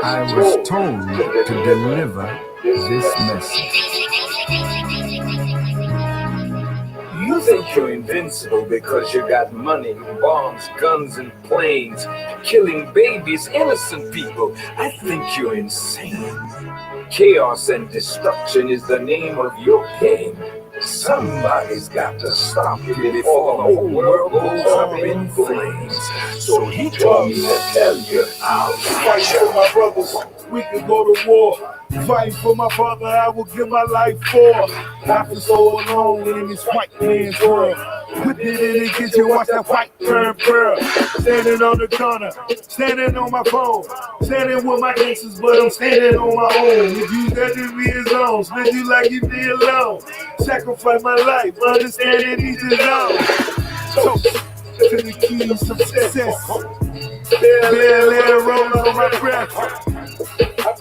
I was told to deliver this message. You think you're invincible because you got money, bombs, guns, and planes, killing babies, innocent people. I think you're insane. Chaos and destruction is the name of your game. Somebody's got to stop you before the whole world goes up in flames. So he told me to tell you, I'll fight for my brothers. We can go to war. Fighting for my father, I will give my life for. I feel so alone in this white man's world. Put it in the kitchen, watch that white turn pearl. Standing on the corner, standing on my phone, standing with my gangsters, but I'm standing on my own. If you got to be his own, spend you like you be alone. Sacrifice my life, understanding he's his own. Toast to the keys of success. Bel-Air rolling on my breath.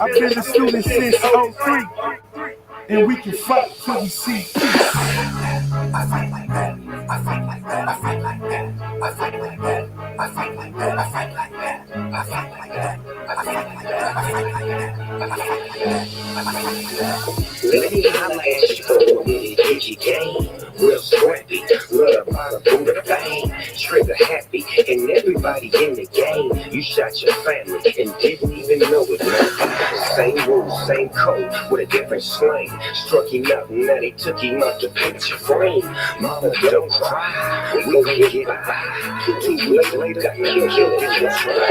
I've been a student since '03, and we can fight till we see peace. I fight like that. I fight like that. I fight like that. I fight like that. I fight like that. I fight like that. I fight like that. I fight like that. I fight like that. I fight like that. I fight like that. Let me holla at you for a minute, did you game? Real scrappy, love about a Buddha thing. Trigger happy, and everybody in the game. You shot your family and didn't even know it, man. Same rules, same code, with a different slang. Struck him out, and now they took him out the picture frame. Mama, don't cry, we gon' get by. 2 weeks later, got killed in the try.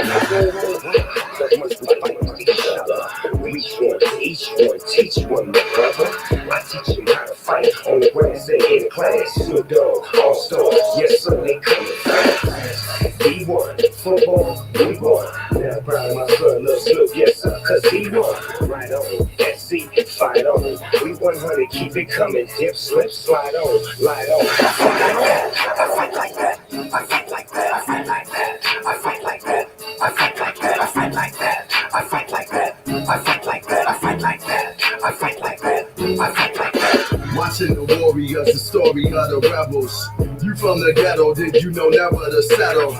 So much we fight each other. Reach one, each one, teach one, my brother. I teach him how to fight on the grass and in class. Snoop Dogg, all stars, yes sir, they coming fast. D1, football, we won. Now I'm proud of my son, Lil Snoop, yes sir, cause he won. Right on, SC, fight on. We 100, keep it coming, dip, slip, slide on, light on. I fight like that, I fight like that, I fight like that, I fight like that, I fight like that, I fight like that, I fight like that, I fight like that, I fight like that, I fight like that, I fight like that. Watching the warriors, the story of the rebels. You from the ghetto, did you know never to settle?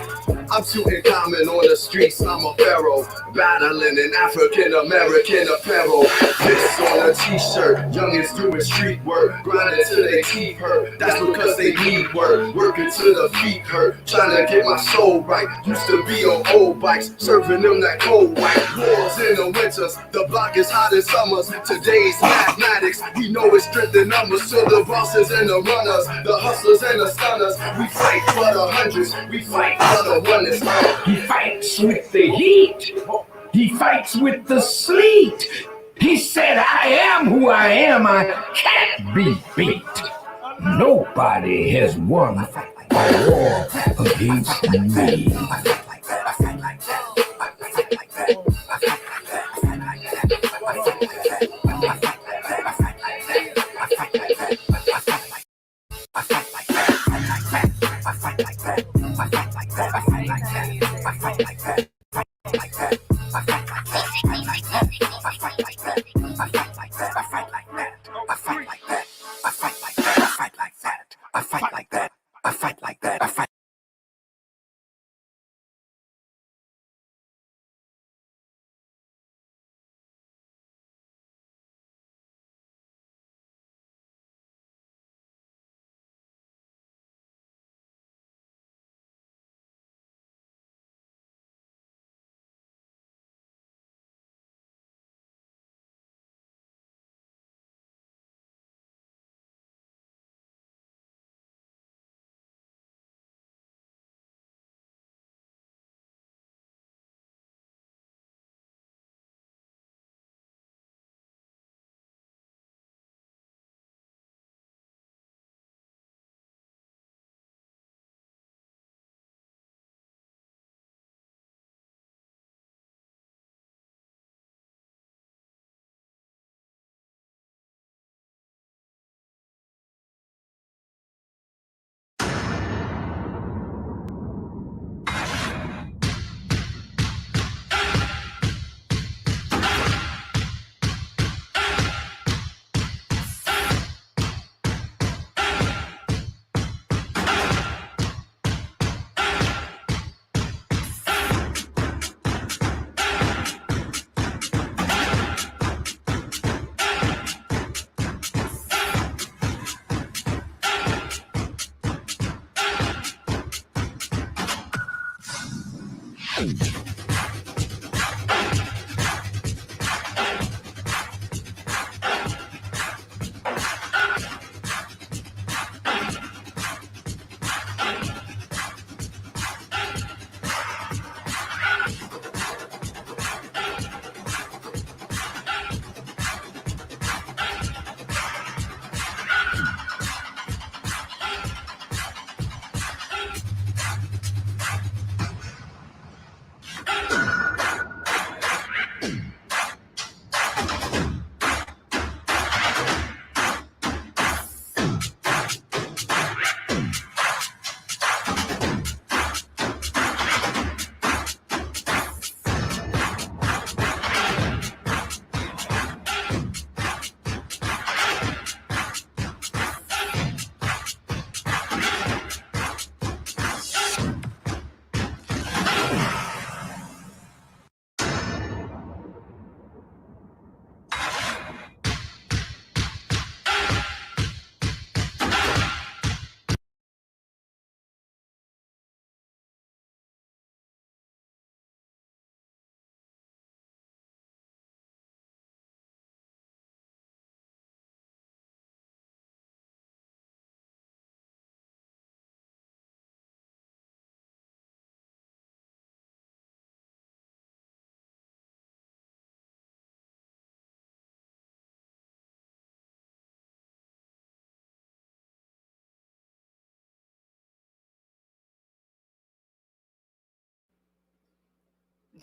I'm shooting common on the streets, I'm a pharaoh. Battling in African-American apparel. This on a t-shirt, youngins doing street work. Grinding till they teeth hurt, that's because they need work. Working till the feet hurt, trying to get my soul right. Used to be on old bikes, serving them that cold white. Wars in the winters, the block is hot in summers. Today's mathematics, we know it's strength in numbers. To the bosses and the runners, the hustlers and the stunners. We fight for the hundreds, we fight for the oneness. He fights with the heat. He fights with the sleet. He said, I am who I am. I can't be beat. Nobody has won a war against me.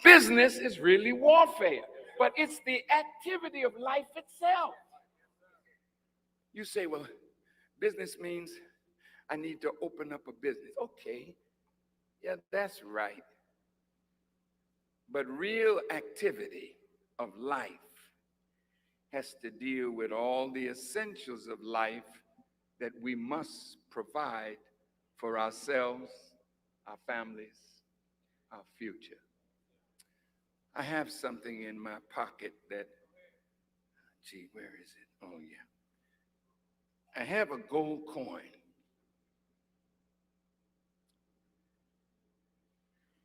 Business is really warfare, but it's the activity of life itself. You say, well, business means I need to open up a business. Okay, yeah, that's right. But real activity of life has to deal with all the essentials of life that we must provide for ourselves, our families, our future. I have something in my pocket that, gee, where is it? Oh, yeah. I have a gold coin.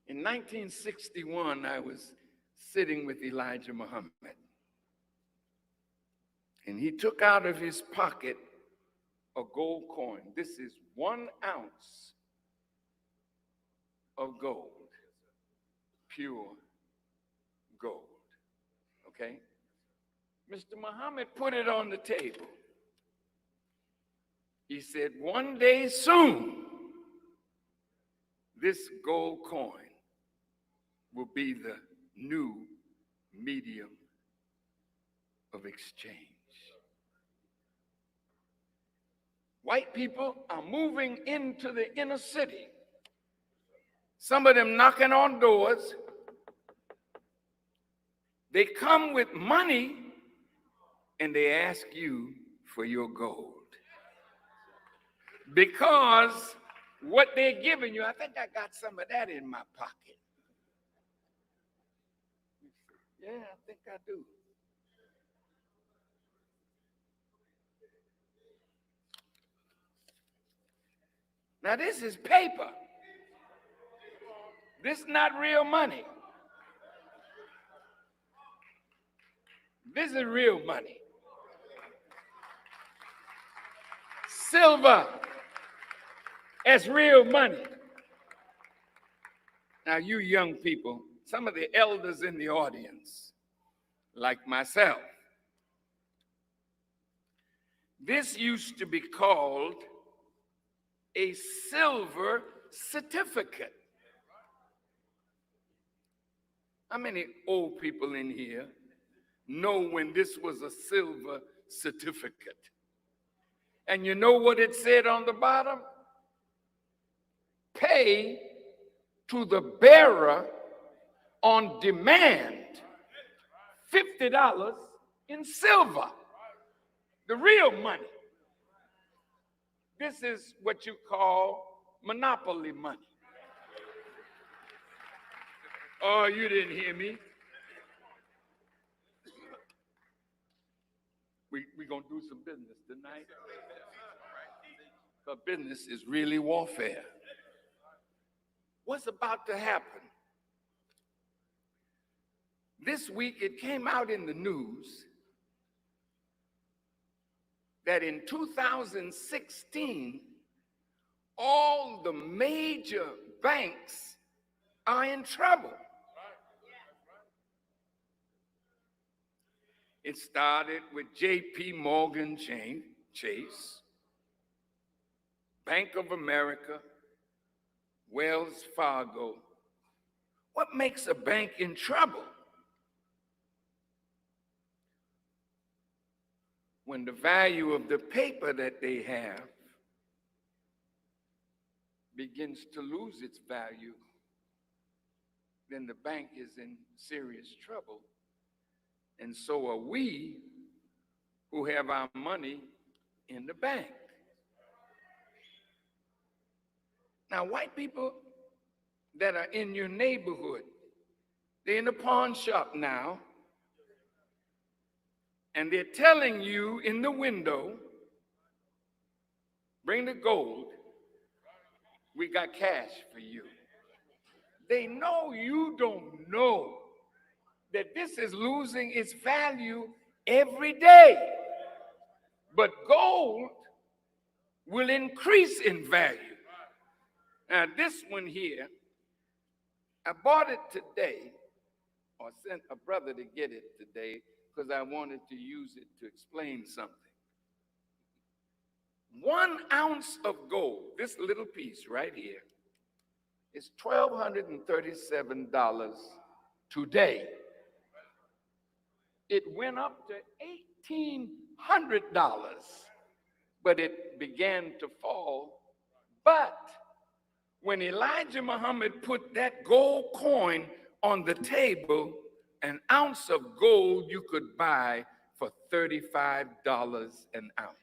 In 1961, I was sitting with Elijah Muhammad, and he took out of his pocket a gold coin. This is 1 ounce of gold, pure gold, okay? Mr. Muhammad put it on the table. He said, one day soon, this gold coin will be the new medium of exchange. White people are moving into the inner city. Some of them knocking on doors. They come with money and they ask you for your gold. Because what they're giving you, I think I got some of that in my pocket. Yeah, I think I do. Now this is paper. This is not real money. This is real money. Silver as real money. Now you young people, some of the elders in the audience, like myself, this used to be called a silver certificate. How many old people in here know when this was a silver certificate? And you know what it said on the bottom? Pay to the bearer on demand $50 in silver, the real money. This is what you call monopoly money. Oh, you didn't hear me. We're going to do some business tonight. But business is really warfare. What's about to happen? This week it came out in the news that in 2016, all the major banks are in trouble. It started with J.P. Morgan Chase, Bank of America, Wells Fargo. What makes a bank in trouble? When the value of the paper that they have begins to lose its value, then the bank is in serious trouble. And so are we who have our money in the bank. Now, white people that are in your neighborhood, they're in the pawn shop now, and they're telling you in the window, bring the gold, we got cash for you. They know you don't know that this is losing its value every day. But gold will increase in value. Now this one here, I bought it today, or sent a brother to get it today, because I wanted to use it to explain something. 1 ounce of gold, this little piece right here, is $1,237 today. It went up to $1,800, but it began to fall. But when Elijah Muhammad put that gold coin on the table, an ounce of gold you could buy for $35 an ounce.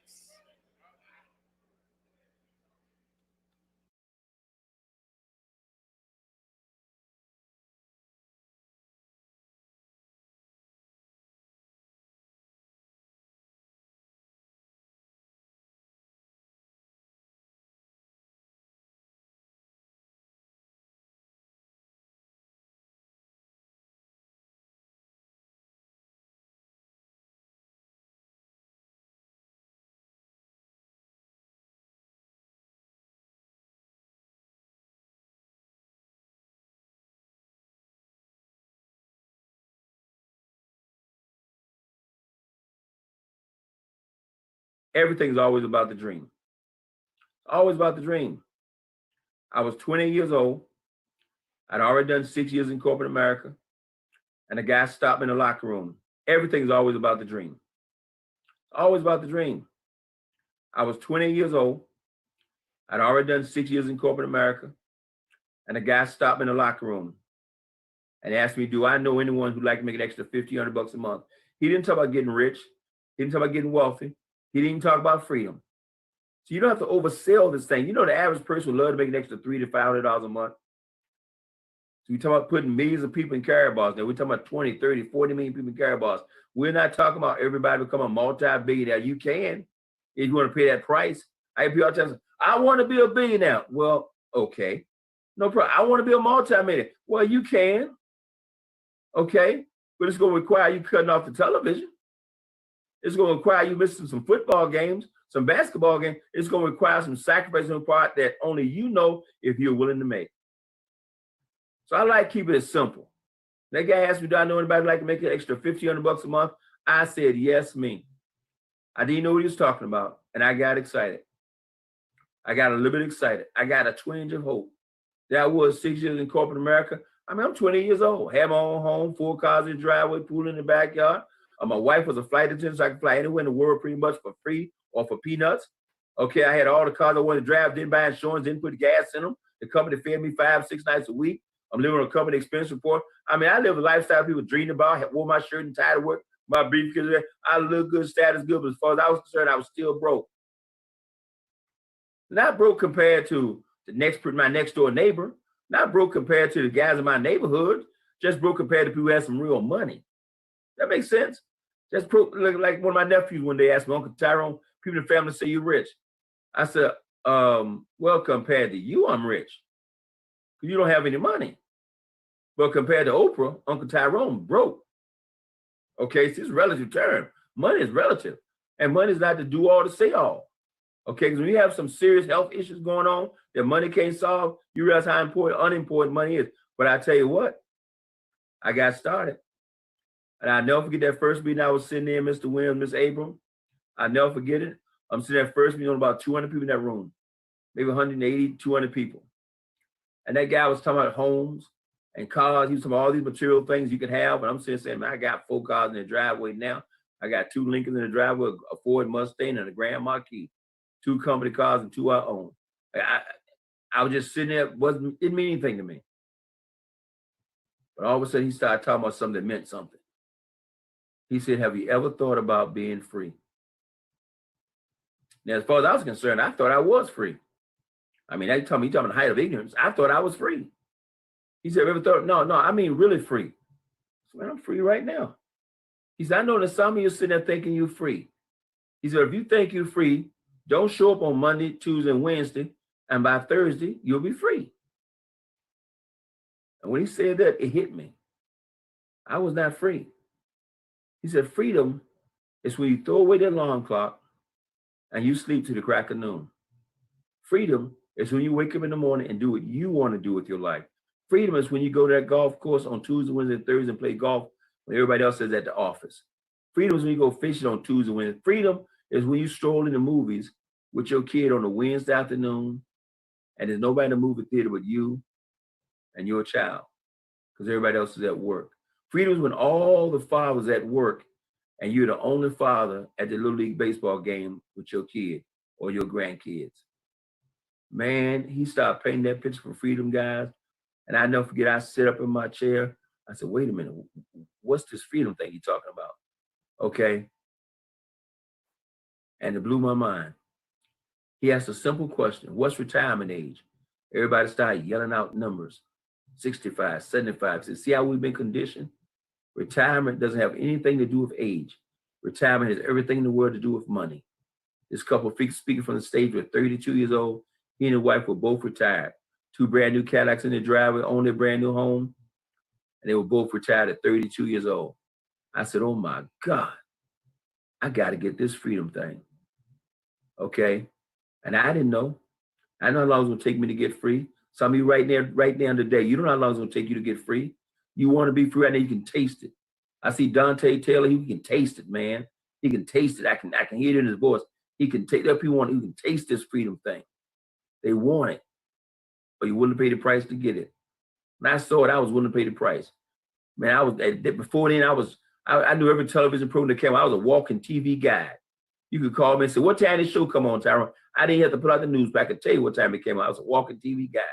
Everything's always about the dream. Always about the dream. I was 20 years old. I'd already done 6 years in corporate America. And a guy stopped me in the locker room. Everything's always about the dream. Always about the dream. I was 20 years old. I'd already done 6 years in corporate America. And a guy stopped me in the locker room and asked me, do I know anyone who'd like to make an extra $1,500 a month? He didn't talk about getting rich. He didn't talk about getting wealthy. He didn't even talk about freedom. So you don't have to oversell this thing. You know, the average person would love to make an extra $300 to $500 a month. So we talk about putting millions of people in carrier bars. Now we're talking about 20, 30, 40 million people in carrier bars. We're not talking about everybody become a multi-billionaire. You can, if you want to pay that price. I hear people all the time say, I want to be a billionaire. Well, okay. No problem. I want to be a multi-millionaire. Well, you can. Okay. But it's going to require you cutting off the television. It's going to require you missing some football games, some basketball games. It's going to require some sacrifice on the part that only you know if you're willing to make. So I like keeping it simple. That guy asked me, do I know anybody who'd like to make an extra $1,500 a month? I said, yes, me. I didn't know what he was talking about, and I got excited. I got a little bit excited. I got a twinge of hope. That was 6 years in corporate America. I mean, I'm 20 years old. Had my own home, 4 cars in the driveway, pool in the backyard. My wife was a flight attendant, so I could fly anywhere in the world pretty much for free or for peanuts. Okay, I had all the cars I wanted to drive, didn't buy insurance, didn't put gas in them. The company fed me 5, 6 nights a week. I'm living on a company expense report. I mean, I live a lifestyle people dream about. I wore my shirt and tie to work, my briefcase. I look good, status good, but as far as I was concerned, I was still broke. Not broke compared to my next door neighbor. Not broke compared to the guys in my neighborhood. Just broke compared to people who had some real money. That makes sense? Just broke, like one of my nephews one day asked me, Uncle Tyrone, people in the family say you're rich. I said, well, compared to you, I'm rich. You don't have any money. But compared to Oprah, Uncle Tyrone broke. Okay, so it's a relative term. Money is relative. And money is not to do all to say all. Okay, because when you have some serious health issues going on that money can't solve, you realize how unimportant money is. But I tell you what, I got started. And I'll never forget that first meeting I was sitting there, Mr. Williams, Miss Abram. I'll never forget it. I'm sitting at first meeting on about 200 people in that room, maybe 180, 200 people. And that guy was talking about homes and cars. He was talking about all these material things you could have. And I'm sitting saying, man, I got 4 cars in the driveway now. I got 2 Lincolns in the driveway, a Ford Mustang and a Grand Marquis, 2 company cars and 2 I own. I was just sitting there, didn't mean anything to me. But all of a sudden he started talking about something that meant something. He said, have you ever thought about being free? Now, as far as I was concerned, I thought I was free. I mean, he talking about the height of ignorance. I thought I was free. He said, ever thought? No, I mean really free. I said, man, I'm free right now. He said, I know that some of you are sitting there thinking you're free. He said, if you think you're free, don't show up on Monday, Tuesday, and Wednesday, and by Thursday, you'll be free. And when he said that, it hit me. I was not free. He said, freedom is when you throw away the alarm clock and you sleep to the crack of noon. Freedom is when you wake up in the morning and do what you want to do with your life. Freedom is when you go to that golf course on Tuesday, Wednesday, and Thursday and play golf when everybody else is at the office. Freedom is when you go fishing on Tuesday, Wednesday. Freedom is when you stroll in the movies with your kid on a Wednesday afternoon and there's nobody in the movie theater but you and your child. because everybody else is at work. Freedom is when all the fathers at work and you're the only father at the Little League baseball game with your kid or your grandkids. Man, he started painting that picture for freedom, guys. And I never forget, I sit up in my chair. I said, wait a minute, what's this freedom thing you're talking about? Okay. And it blew my mind. He asked a simple question. What's retirement age? Everybody started yelling out numbers. 65, 75. So see how we've been conditioned? Retirement doesn't have anything to do with age. Retirement has everything in the world to do with money. This couple speaking from the stage were 32 years old. He and his wife were both retired. 2 brand new Cadillacs in their driveway, owned their brand new home. And they were both retired at 32 years old. I said, oh my God, I got to get this freedom thing. Okay. And I didn't know. I know how long it's going to take me to get free. Some of you right now today, you don't know how long it's going to take you to get free. You want to be free, right now you can taste it. I see Dante Taylor, he can taste it, man. He can taste it. I can hear it in his voice. He can take that people want, he can taste this freedom thing. They want it, but you're willing to pay the price to get it. When I saw it, I was willing to pay the price. Man, I was before then, I knew every television program that came out. I was a walking TV guide. You could call me and say, what time did this show come on, Tyrone? I didn't have to put out the news, but I could tell you what time it came out. I was a walking TV guide.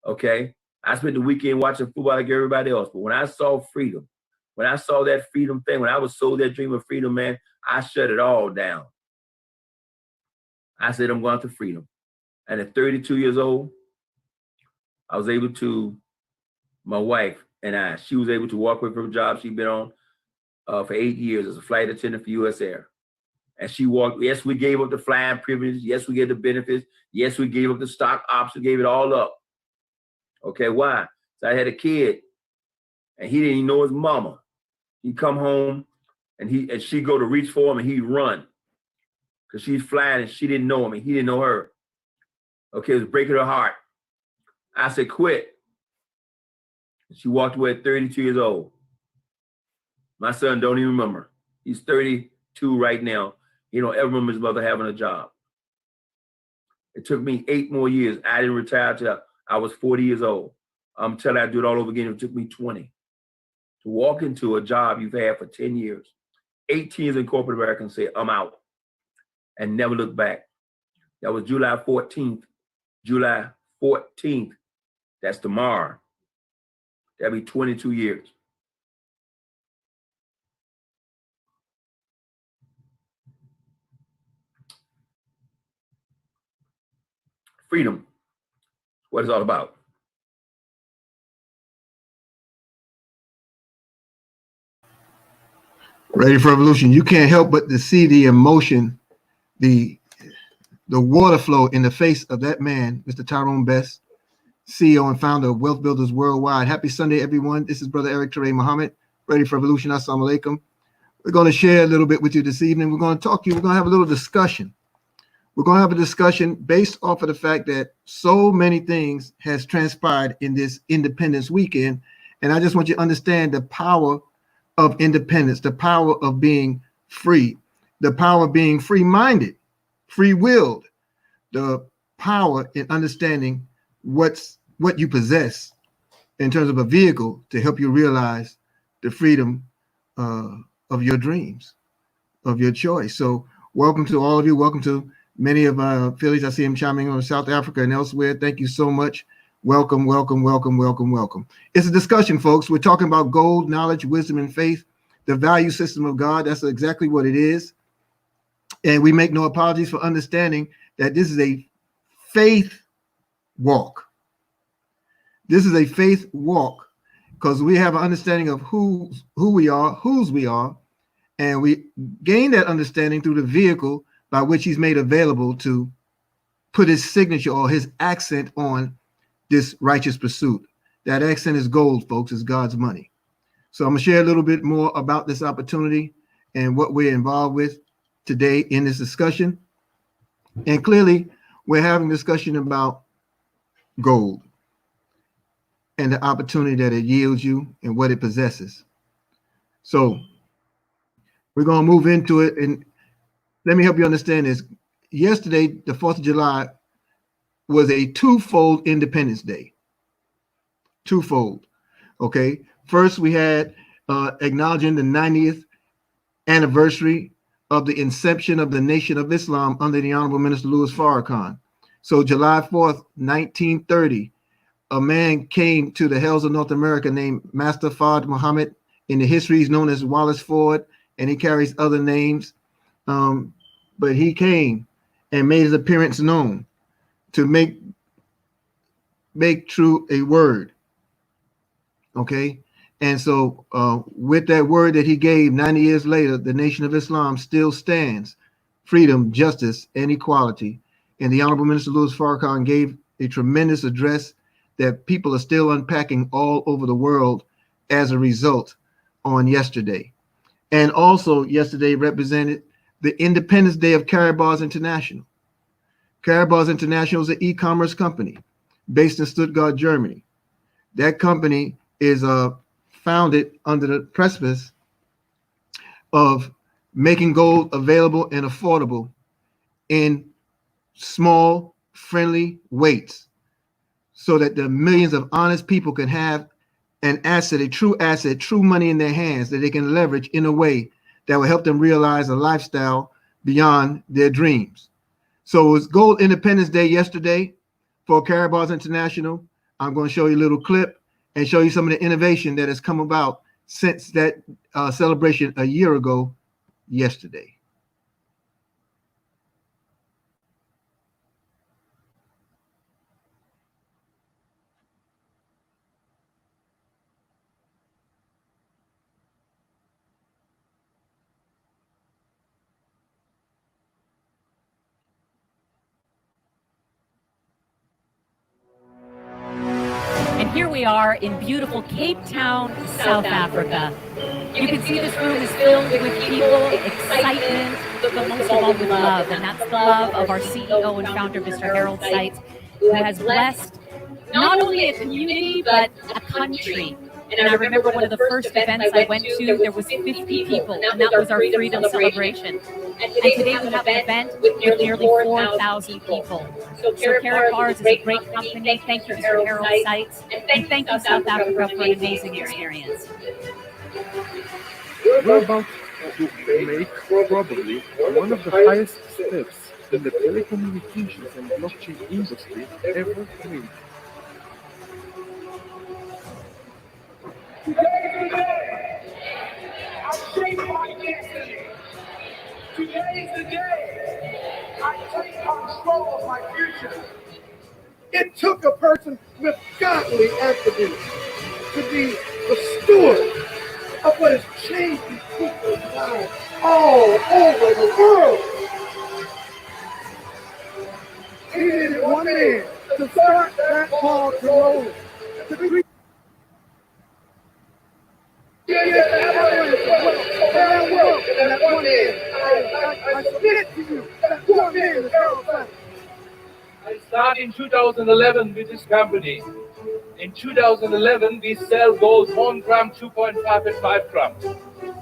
Okay. I spent the weekend watching football like everybody else. But when I saw freedom, when I saw that freedom thing, when I was sold that dream of freedom, man, I shut it all down. I said, I'm going to freedom. And at 32 years old, I was able to, my wife and she was able to walk away from a job she'd been on for 8 years as a flight attendant for U.S. Air. And she walked, yes, we gave up the flying privileges. Yes, we gave the benefits. Yes, we gave up the stock options, gave it all up. Okay, why? So I had a kid and he didn't even know his mama. He'd come home and she'd go to reach for him and he'd run because she's flying and she didn't know him and he didn't know her. Okay, it was breaking her heart. I said, quit. She walked away at 32 years old. My son don't even remember. He's 32 right now. He don't ever remember his mother having a job. It took me 8 more years. I didn't retire till I was 40 years old. I'm telling you, I'd do it all over again. It took me 20 to walk into a job you've had for 10 years. 18 years in corporate America and say, I'm out and never look back. That was July 14th. July 14th. That's tomorrow. That'll be 22 years. Freedom. What it's all about. Ready for Revolution. You can't help but to see the emotion, the water flow in the face of that man, Mr. Tyrone Best, CEO and founder of Wealth Builders Worldwide. Happy Sunday, everyone. This is Brother Eric Teray Muhammad. Ready for Revolution. Assalamu alaikum. We're going to share a little bit with you this evening. We're going to talk to you. We're going to have a little discussion. We're going to have a discussion based off of the fact that so many things has transpired in this Independence weekend. And I just want you to understand the power of independence, the power of being free, the power of being free-minded, free-willed, the power in understanding what you possess in terms of a vehicle to help you realize the freedom of your dreams, of your choice. So welcome to all of you. Welcome to many of our affiliates. I see them chiming on South Africa and elsewhere. Thank you so much. Welcome, welcome, welcome, welcome, welcome. It's a discussion, folks. We're talking about gold, knowledge, wisdom, and faith, the value system of God. That's exactly what it is. And we make no apologies for understanding that this is a faith walk. This is a faith walk because we have an understanding of who we are, whose we are, and we gain that understanding through the vehicle by which he's made available to put his signature or his accent on this righteous pursuit. That accent is gold, folks. It's God's money. So I'm going to share a little bit more about this opportunity and what we're involved with today in this discussion. And clearly, we're having a discussion about gold and the opportunity that it yields you and what it possesses. So we're going to move into it. And let me help you understand this. Yesterday, the 4th of July, was a twofold Independence Day. Twofold. Okay. First, we had acknowledging the 90th anniversary of the inception of the Nation of Islam under the Honorable Minister Louis Farrakhan. So July 4th, 1930, a man came to the hells of North America named Master Fard Muhammad. In the history, he's known as Wallace Ford, and he carries other names. But he came and made his appearance known to make true a word. Okay. And so with that word that he gave 90 years later, the Nation of Islam still stands: freedom, justice, and equality. And the Honorable Minister Louis Farrakhan gave a tremendous address that people are still unpacking all over the world as a result on yesterday. And also yesterday represented the Independence Day of Karatbars International. Karatbars International is an e-commerce company based in Stuttgart, Germany. That company is founded under the precipice of making gold available and affordable in small, friendly weights, so that the millions of honest people can have an asset, true money in their hands that they can leverage in a way that will help them realize a lifestyle beyond their dreams. So it was Gold Independence Day yesterday for Karatbars International. I'm going to show you a little clip and show you some of the innovation that has come about since that celebration a year ago yesterday. And here we are in beautiful Cape Town, South Africa. You can see this room is filled with people, excitement, but most of all with love. And that's the love of our CEO and founder, Mr. Harold Seitz, who has blessed not only a community, but a country. And I remember one of the first events I went to, there was 50 people, and that was our freedom celebration. And today we have an event with nearly 4,000 people. So Karatbars is a great company. Thank you, Mr. Harold Seitz. And thank you, South Africa, for an amazing experience. We're about to make probably one of the highest steps in the telecommunications and blockchain industry ever made. I shape my destiny. Today is the day I take control of my future. It took a person with godly attributes to be the steward of what has changed these people's lives all over the world. He needed one man to start that ball to roll. I submit to you that one man is Harold Seitz. I started in 2011 with this company. In 2011, we sell gold 1 gram, 2.5 and 5 grams.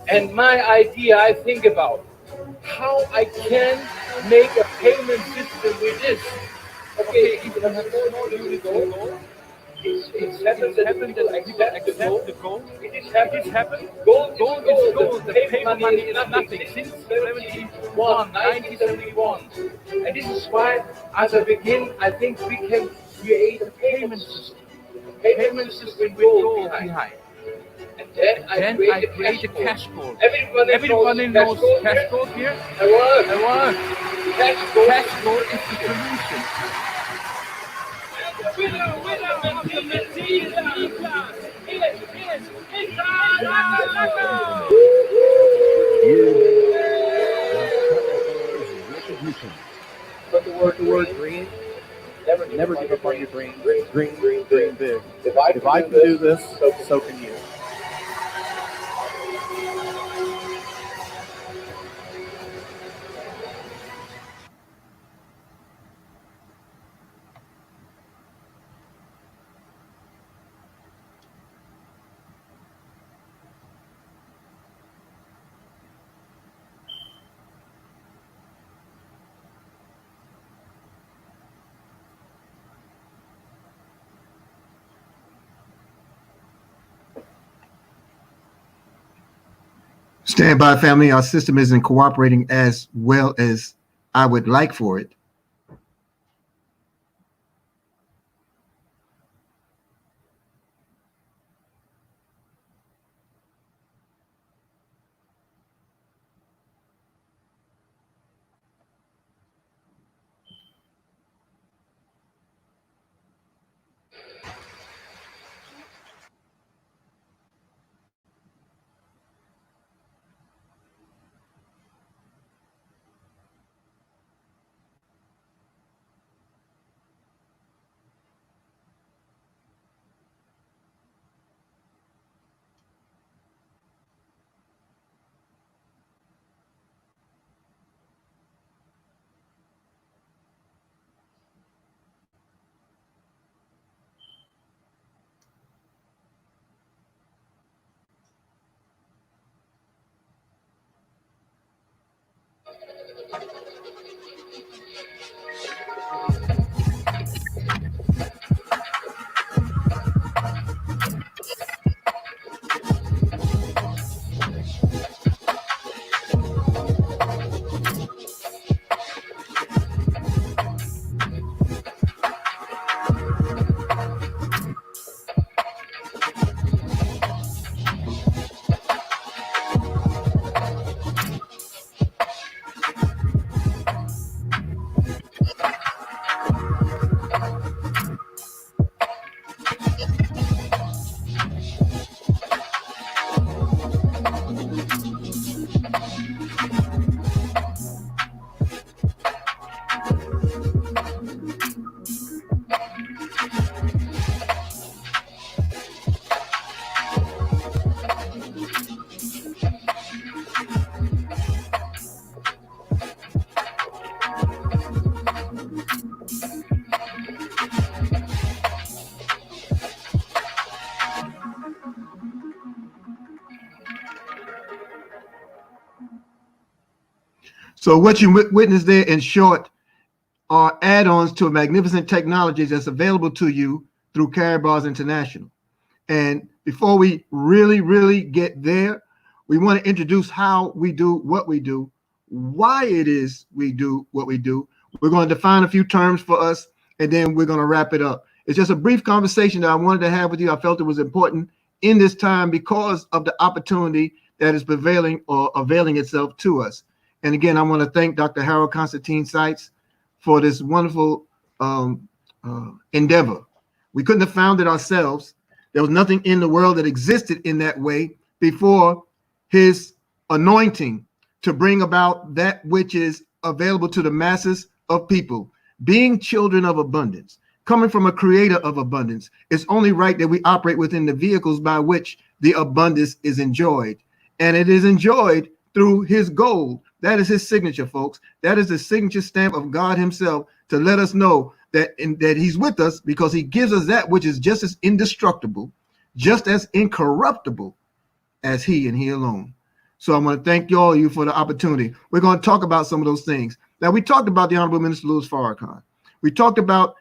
And my idea, I think about how I can make a payment system with this. Okay, if I have no unit gold, it's happened that I accept the gold. It is happened. Gold is gold. The paper money is nothing. Since 1971. And this is why, as I begin, I think we can create a payment system. Payment system with gold behind. And then I create a cash code. Everybody knows cash code here? I want. Cash code is the solution. Winner of the Mercedes class is But the word green, never give up on your dream. Dream big. If I can do this, so can you. Stand by, family. Our system isn't cooperating as well as I would like for it. So what you witnessed there, in short, are add-ons to magnificent technologies that's available to you through Karatbars International. And before we really get there, we want to introduce how we do what we do, why it is we do what we do. We're going to define a few terms for us, and then we're going to wrap it up. It's just a brief conversation that I wanted to have with you. I felt it was important in this time because of the opportunity that is prevailing or availing itself to us. And again, I want to thank Dr. Harold Constantine Seitz for this wonderful endeavor. We couldn't have found it ourselves. There was nothing in the world that existed in that way before his anointing to bring about that which is available to the masses of people. Being children of abundance, coming from a creator of abundance, it's only right that we operate within the vehicles by which the abundance is enjoyed. And it is enjoyed through his gold. That is his signature, folks. That is the signature stamp of God himself to let us know that he's with us, because he gives us that which is just as indestructible, just as incorruptible as he and he alone. So I want to thank all of you for the opportunity. We're going to talk about some of those things. Now, we talked about the Honorable Minister Louis Farrakhan. We talked about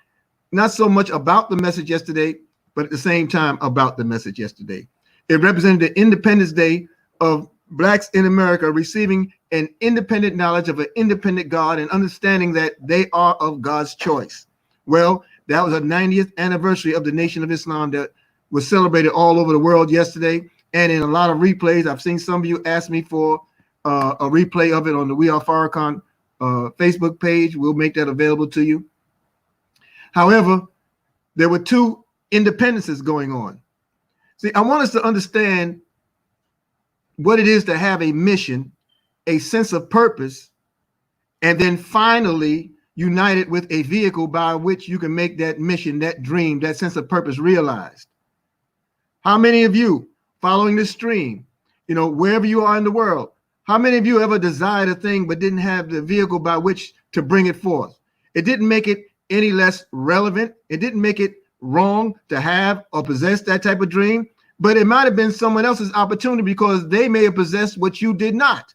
not so much about the message yesterday, but at the same time about the message yesterday. It represented the Independence Day of Blacks in America receiving an independent knowledge of an independent God and understanding that they are of God's choice. Well, that was a 90th anniversary of the Nation of Islam that was celebrated all over the world yesterday. And in a lot of replays, I've seen some of you ask me for a replay of it on the We Are Farrakhan Facebook page. We'll make that available to you. However, there were two independences going on. See, I want us to understand what it is to have a mission, a sense of purpose, and then finally united with a vehicle by which you can make that mission, that dream, that sense of purpose realized. How many of you following this stream, wherever you are in the world, how many of you ever desired a thing but didn't have the vehicle by which to bring it forth? It didn't make it any less relevant. It didn't make it wrong to have or possess that type of dream, but it might have been someone else's opportunity because they may have possessed what you did not.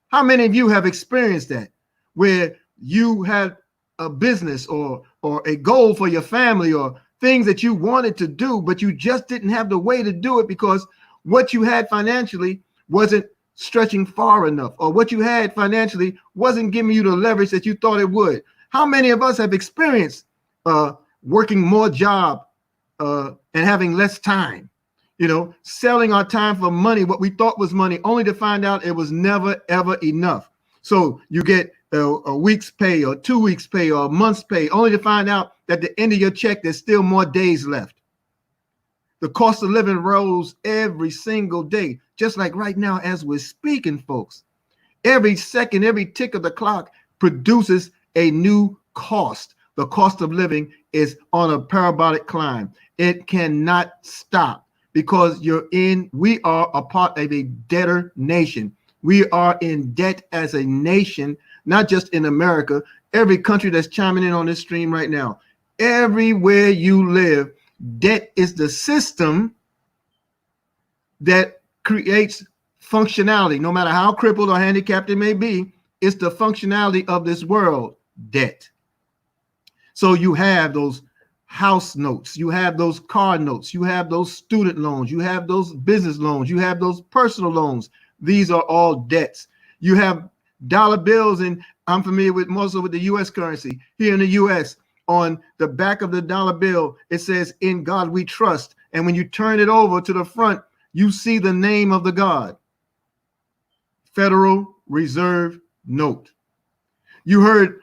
How many of you have experienced that, where you had a business or a goal for your family or things that you wanted to do, but you just didn't have the way to do it because what you had financially wasn't stretching far enough, or what you had financially wasn't giving you the leverage that you thought it would. How many of us have experienced working more job and having less time? You know, selling our time for money, what we thought was money, only to find out it was never, ever enough. So you get a week's pay or 2 weeks pay or a month's pay, only to find out that at the end of your check, there's still more days left. The cost of living rose every single day, just like right now as we're speaking, folks. Every second, every tick of the clock produces a new cost. The cost of living is on a parabolic climb. It cannot stop. Because we are a part of a debtor nation. We are in debt as a nation, not just in America. Every country that's chiming in on this stream right now, everywhere you live, debt is the system that creates functionality. No matter how crippled or handicapped it may be, it's the functionality of this world, debt. So you have those house notes, you have those car notes, you have those student loans, you have those business loans, you have those personal loans. These are all debts. You have dollar bills, and I'm familiar with mostly with the U.S. currency. Here in the U.S., on the back of the dollar bill, it says, "In God we trust." And when you turn it over to the front, you see the name of the God. Federal Reserve Note. You heard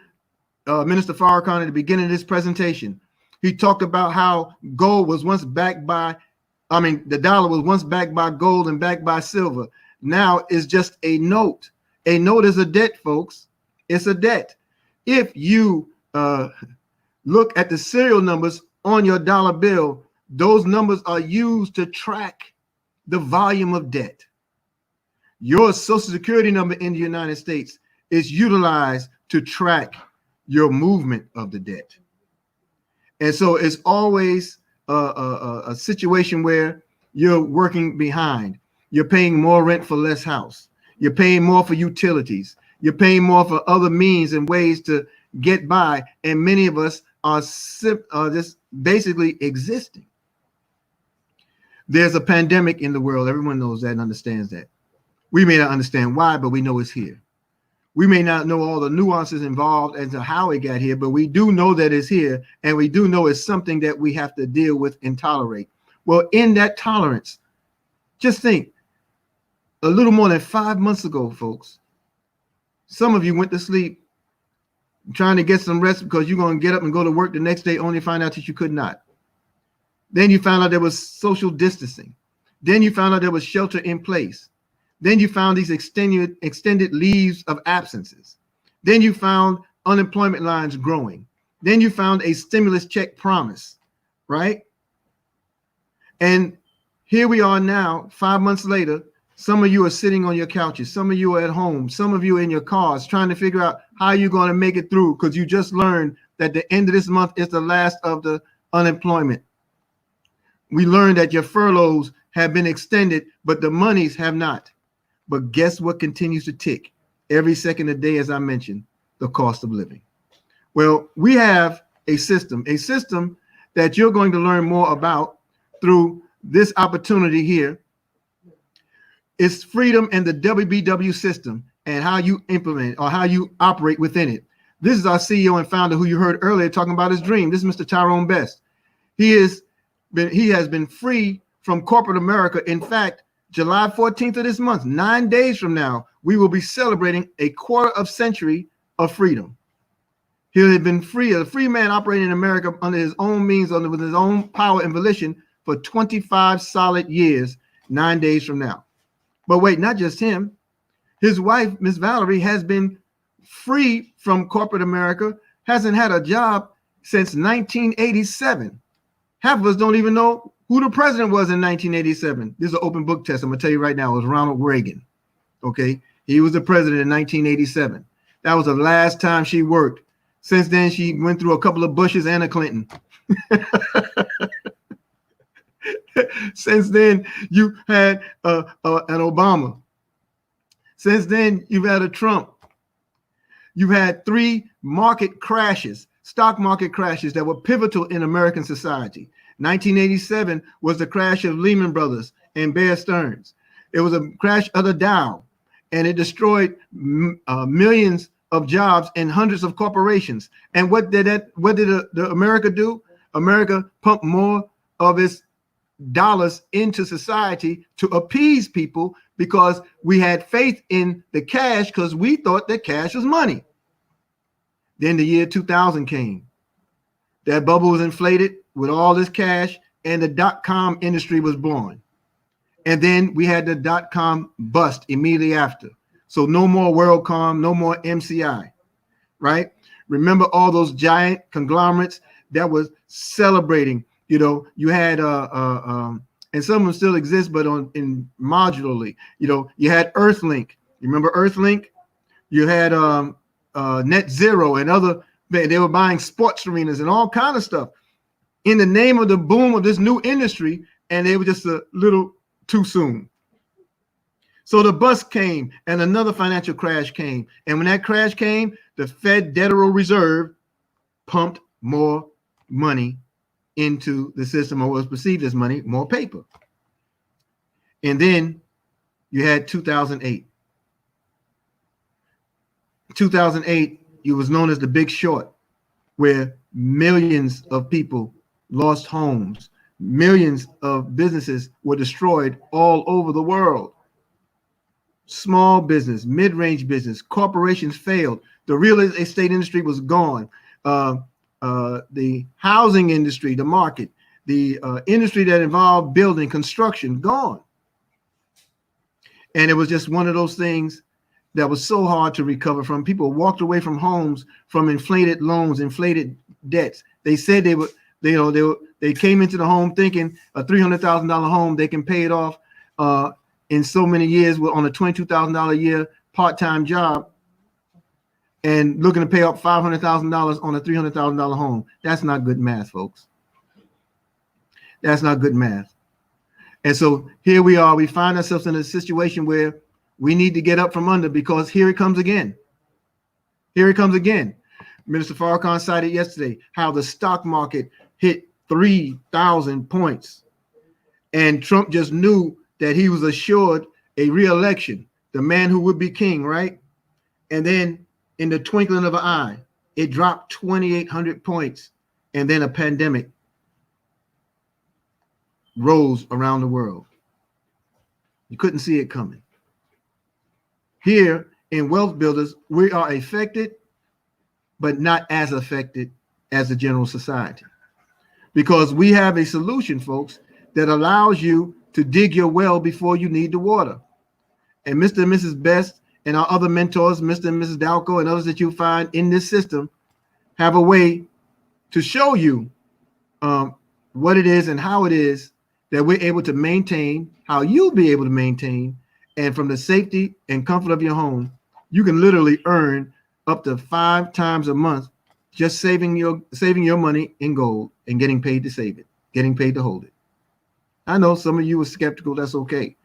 Minister Farrakhan at the beginning of this presentation. He talked about how gold was once backed by, the dollar was once backed by gold and backed by silver. Now it's just a note. A note is a debt, folks. It's a debt. If you look at the serial numbers on your dollar bill, those numbers are used to track the volume of debt. Your Social Security number in the United States is utilized to track your movement of the debt. And so it's always a situation where you're working behind. You're paying more rent for less house. You're paying more for utilities. You're paying more for other means and ways to get by. And many of us are just basically existing. There's a pandemic in the world. Everyone knows that and understands that. We may not understand why, but we know it's here. We may not know all the nuances involved as to how it got here, but we do know that it's here, and we do know it's something that we have to deal with and tolerate. Well, in that tolerance, just think, a little more than 5 months ago, folks, some of you went to sleep trying to get some rest because you're going to get up and go to work the next day, only to find out that you could not. Then you found out there was social distancing. Then you found out there was shelter in place. Then you found these extended leaves of absences. Then you found unemployment lines growing. Then you found a stimulus check promise, right? And here we are now, 5 months later. Some of you are sitting on your couches. Some of you are at home. Some of you are in your cars trying to figure out how you're going to make it through because you just learned that the end of this month is the last of the unemployment. We learned that your furloughs have been extended, but the monies have not. But guess what continues to tick every second of the day, as I mentioned, the cost of living. Well, we have a system that you're going to learn more about through this opportunity here. It's freedom and the WBW system and how you implement or how you operate within it. This is our CEO and founder who you heard earlier talking about his dream. This is Mr. Tyrone Best. He has been free from corporate America. In fact, July 14th of this month, 9 days from now, we will be celebrating a quarter of century of freedom. He had been free, a free man operating in America under his own means, with his own power and volition for 25 solid years, 9 days from now. But wait, not just him. His wife, Miss Valerie, has been free from corporate America, hasn't had a job since 1987. Half of us don't even know who the president was in 1987. This is an open book test. I'm going to tell you right now, it was Ronald Reagan. Okay. He was the president in 1987. That was the last time she worked. Since then, she went through a couple of Bushes and a Clinton. Since then, you had an Obama. Since then, you've had a Trump. You've had 3 market crashes, stock market crashes that were pivotal in American society. 1987 was the crash of Lehman Brothers and Bear Stearns. It was a crash of the Dow. and it destroyed millions of jobs and hundreds of corporations. And what did the America do? America pumped more of its dollars into society to appease people because we had faith in the cash because we thought that cash was money. Then the year 2000 came. That bubble was inflated with all this cash, and the dot-com industry was born. And then we had the dot-com bust immediately after. So no more WorldCom, no more MCI, right? Remember all those giant conglomerates that was celebrating. You know, you had and some of them still exist, but in modularly. You know, you had Earthlink. You remember Earthlink? You had Net Zero and other. They were buying sports arenas and all kind of stuff in the name of the boom of this new industry, and they were just a little too soon. So the bust came, and another financial crash came. And when that crash came, the Federal Reserve pumped more money into the system, or was perceived as money, more paper. And then you had 2008. 2008, it was known as the Big Short, where millions of people lost homes. Millions of businesses were destroyed all over the world. Small business, mid-range business, corporations failed. The real estate industry was gone. The housing industry, the market, the industry that involved building, construction, gone. And it was just one of those things that was so hard to recover from. People walked away from homes from inflated loans, inflated debts. They said they came into the home thinking a $300,000 home, they can pay it off in so many years on a $22,000 a year part-time job, and looking to pay up $500,000 on a $300,000 home. That's not good math, folks. That's not good math. And so here we are. We find ourselves in a situation where we need to get up from under, because here it comes again. Here it comes again. Minister Farrakhan cited yesterday how the stock market hit 3,000 points. And Trump just knew that he was assured a re-election, the man who would be king, right? And then in the twinkling of an eye, it dropped 2,800 points. And then a pandemic rose around the world. You couldn't see it coming. Here in Wealth Builders, we are affected, but not as affected as the general society. Because we have a solution, folks, that allows you to dig your well before you need the water. And Mr. and Mrs. Best and our other mentors, Mr. and Mrs. Dalco, and others that you find in this system, have a way to show you what it is and how it is that we're able to maintain, how you'll be able to maintain, and from the safety and comfort of your home, you can literally earn up to 5 times a month just saving your money in gold and getting paid to save it, getting paid to hold it. I know some of you were skeptical. That's okay.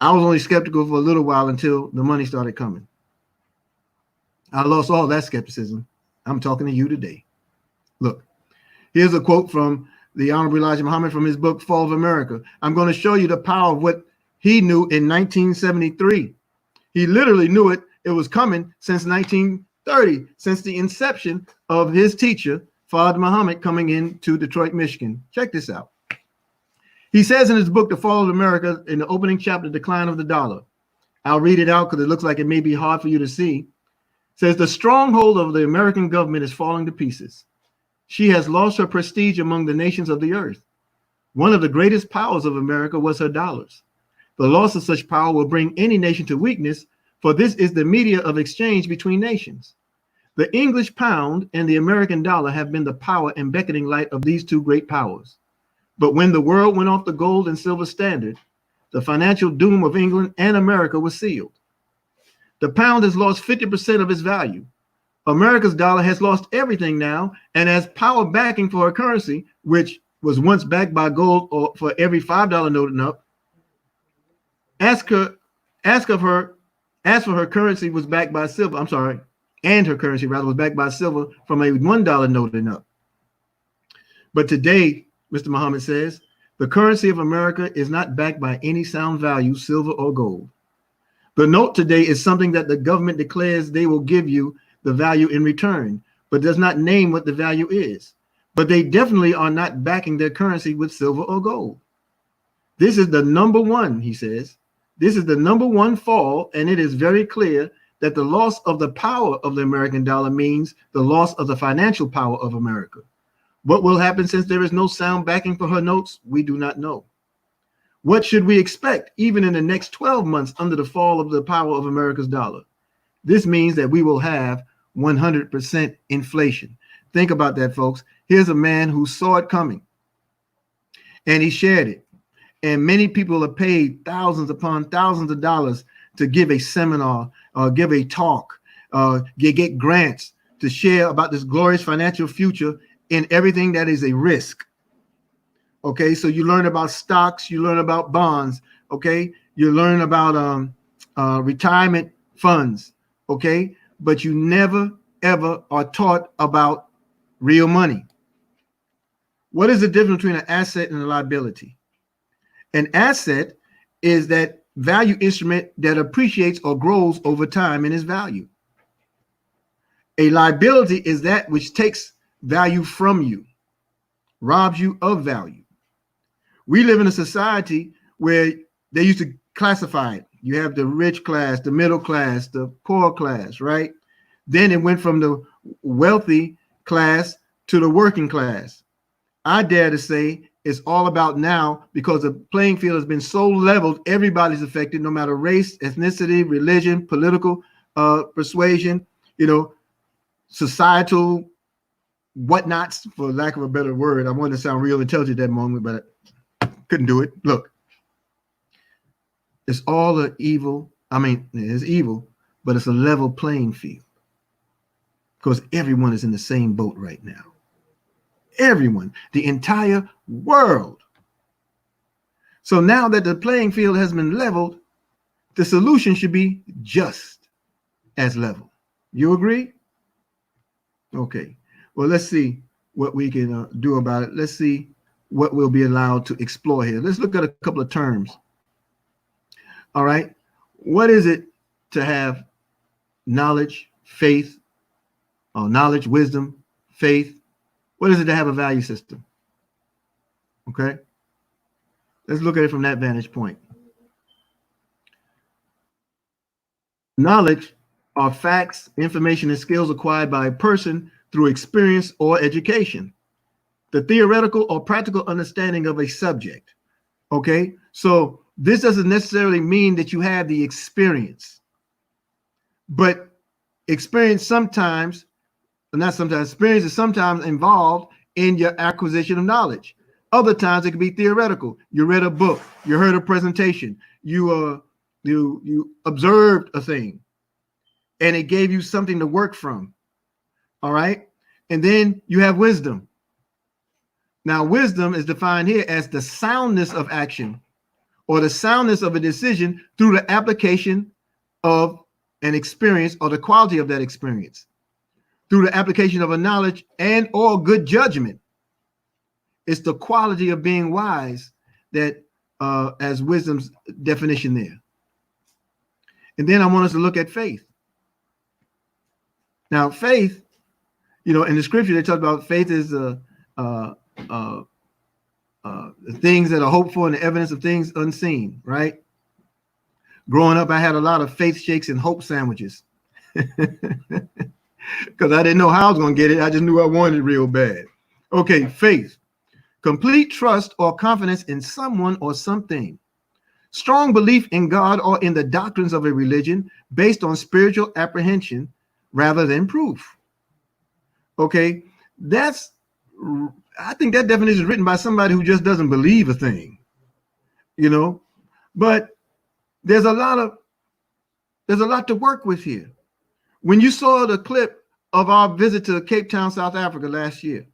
I was only skeptical for a little while until the money started coming. I lost all that skepticism. I'm talking to you today. Look, here's a quote from the Honorable Elijah Muhammad from his book, Fall of America. I'm going to show you the power of what he knew in 1973. He literally knew it. It was coming since 1930, since the inception of his teacher, Father Muhammad, coming into Detroit, Michigan. Check this out. He says in his book, The Fall of America, in the opening chapter, Decline of the Dollar. I'll read it out because it looks like it may be hard for you to see. It says, the stronghold of the American government is falling to pieces. She has lost her prestige among the nations of the earth. One of the greatest powers of America was her dollars. The loss of such power will bring any nation to weakness, for this is the media of exchange between nations. The English pound and the American dollar have been the power and beckoning light of these two great powers. But when the world went off the gold and silver standard, the financial doom of England and America was sealed. The pound has lost 50% of its value. America's dollar has lost everything now and has power backing for her currency, which was once backed by gold or for every $5 note and up. Ask for her currency was backed by silver. I'm sorry. And her currency rather was backed by silver from a $1 note and up. But today, Mr. Muhammad says, the currency of America is not backed by any sound value, silver or gold. The note today is something that the government declares they will give you the value in return, but does not name what the value is. But they definitely are not backing their currency with silver or gold. This is the number one, he says. This is the number one fall, and it is very clear that the loss of the power of the American dollar means the loss of the financial power of America. What will happen since there is no sound backing for her notes? We do not know. What should we expect even in the next 12 months under the fall of the power of America's dollar? This means that we will have 100% inflation. Think about that, folks. Here's a man who saw it coming and he shared it. And many people have paid thousands upon thousands of dollars to give a seminar, give a talk, get grants to share about this glorious financial future in everything that is a risk. Okay, so you learn about stocks, you learn about bonds, okay, you learn about retirement funds, okay, but you never ever are taught about real money. What is the difference between an asset and a liability? An asset is that value instrument that appreciates or grows over time in its value. A liability is that which takes value from you, robs you of value. We live in a society where they used to classify it. You have the rich class, the middle class, the poor class, right? Then it went from the wealthy class to the working class. I dare to say it's all about now, because the playing field has been so leveled, everybody's affected, no matter race, ethnicity, religion, political persuasion, you know, societal whatnots, for lack of a better word. I wanted to sound real intelligent at that moment, but I couldn't do it. Look, it's all an evil. I mean, it's evil, but it's a level playing field because everyone is in the same boat right now. Everyone, the entire world. So now that the playing field has been leveled, the solution should be just as level. You agree? Okay. Well, let's see what we can do about it. Let's see what we'll be allowed to explore here. Let's look at a couple of terms. All right. What is it to have knowledge, faith, or knowledge, wisdom, faith? What is it to have a value system? Okay. Let's look at it from that vantage point. Knowledge are facts, information, and skills acquired by a person through experience or education. The theoretical or practical understanding of a subject. Okay. So this doesn't necessarily mean that you have the experience, but experience sometimes, not sometimes, experience is sometimes involved in your acquisition of knowledge. Other times it can be theoretical. You read a book, you heard a presentation, you observed a thing, and it gave you something to work from. All right. And then you have wisdom. Now, wisdom is defined here as the soundness of action or the soundness of a decision through the application of an experience or the quality of that experience, through the application of a knowledge and or good judgment. It's the quality of being wise that as wisdom's definition there. And then I want us to look at faith. Now, faith, you know, in the scripture, they talk about faith is things that are hoped for and the evidence of things unseen, right? Growing up, I had a lot of faith shakes and hope sandwiches because I didn't know how I was going to get it. I just knew I wanted it real bad. Okay, faith. Complete trust or confidence in someone or something. Strong belief in God or in the doctrines of a religion based on spiritual apprehension rather than proof. Okay, I think that definition is written by somebody who just doesn't believe a thing, you know, but there's a lot to work with here. When you saw the clip of our visit to Cape Town, South Africa last year,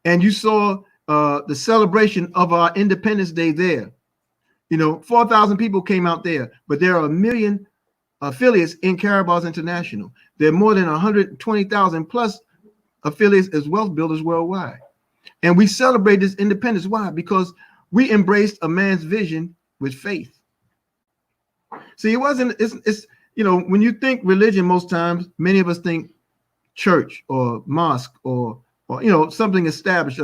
and you saw the celebration of our Independence Day there, you know, 4,000 people came out there, but there are 1 million affiliates in Carabal's International. There are more than 120,000 plus affiliates as wealth builders worldwide. And we celebrate this independence. Why? Because we embraced a man's vision with faith. See, it wasn't. It's you know, when you think religion, most times many of us think church or mosque or you know, something established,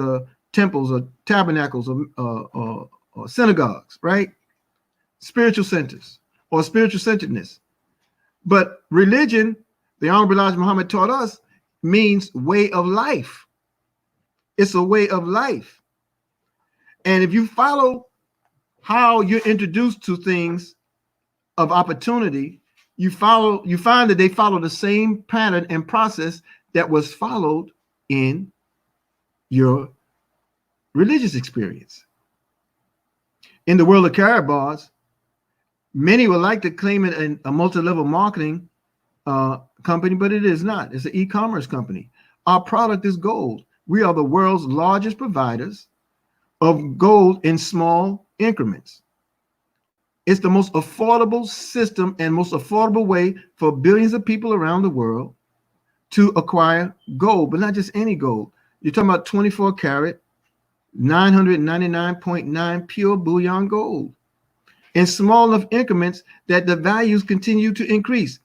temples or tabernacles or synagogues, right? Spiritual centers or spiritual centeredness. But religion, the Honorable Elijah Muhammad taught us, means way of life. It's a way of life. And if you follow how you're introduced to things of opportunity, you find that they follow the same pattern and process that was followed in your religious experience. In the world of Carabaws, many would like to claim it a multi-level marketing company, but it is not. It's an e-commerce company. Our product is gold. We are the world's largest providers of gold in small increments. It's the most affordable system and most affordable way for billions of people around the world to acquire gold, but not just any gold. You're talking about 24 karat, 999.9 pure bullion gold in small enough increments that the values continue to increase.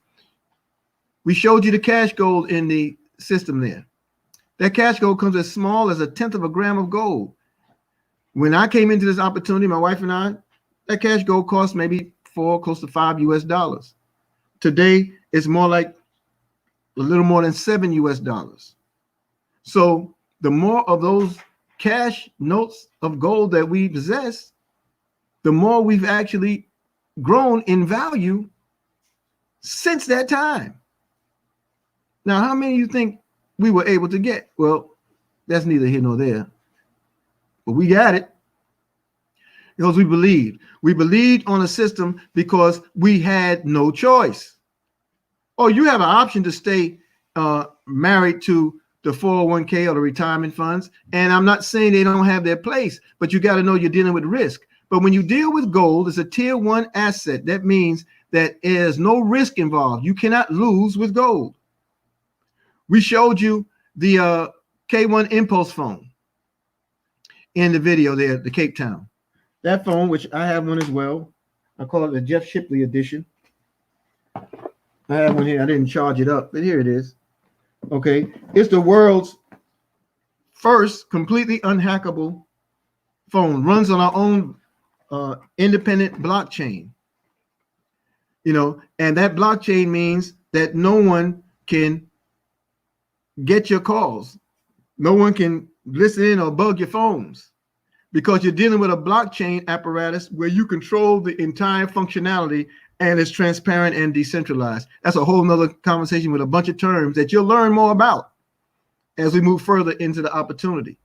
We showed you the cash gold in the system there. That cash gold comes as small as 1/10 of a gram of gold. When I came into this opportunity, my wife and I, that cash gold cost maybe close to $5 US. Today, it's more like a little more than $7 US. So the more of those cash notes of gold that we possess, the more we've actually grown in value since that time. Now, how many of you think we were able to get? Well, that's neither here nor there. But we got it because we believed. We believed on a system because we had no choice. Oh, you have an option to stay married to the 401k or the retirement funds. And I'm not saying they don't have their place, but you got to know you're dealing with risk. But when you deal with gold, it's a tier 1 asset. That means that there's no risk involved. You cannot lose with gold. We showed you the K1 Impulse phone in the video there, the Cape Town. That phone, which I have one as well. I call it the Jeff Shipley edition. I have one here. I didn't charge it up, but here it is. Okay. It's the world's first completely unhackable phone. Runs on our own independent blockchain. You know, and that blockchain means that no one can get your calls. No one can listen in or bug your phones because you're dealing with a blockchain apparatus where you control the entire functionality and it's transparent and decentralized. That's a whole nother conversation with a bunch of terms that you'll learn more about as we move further into the opportunity.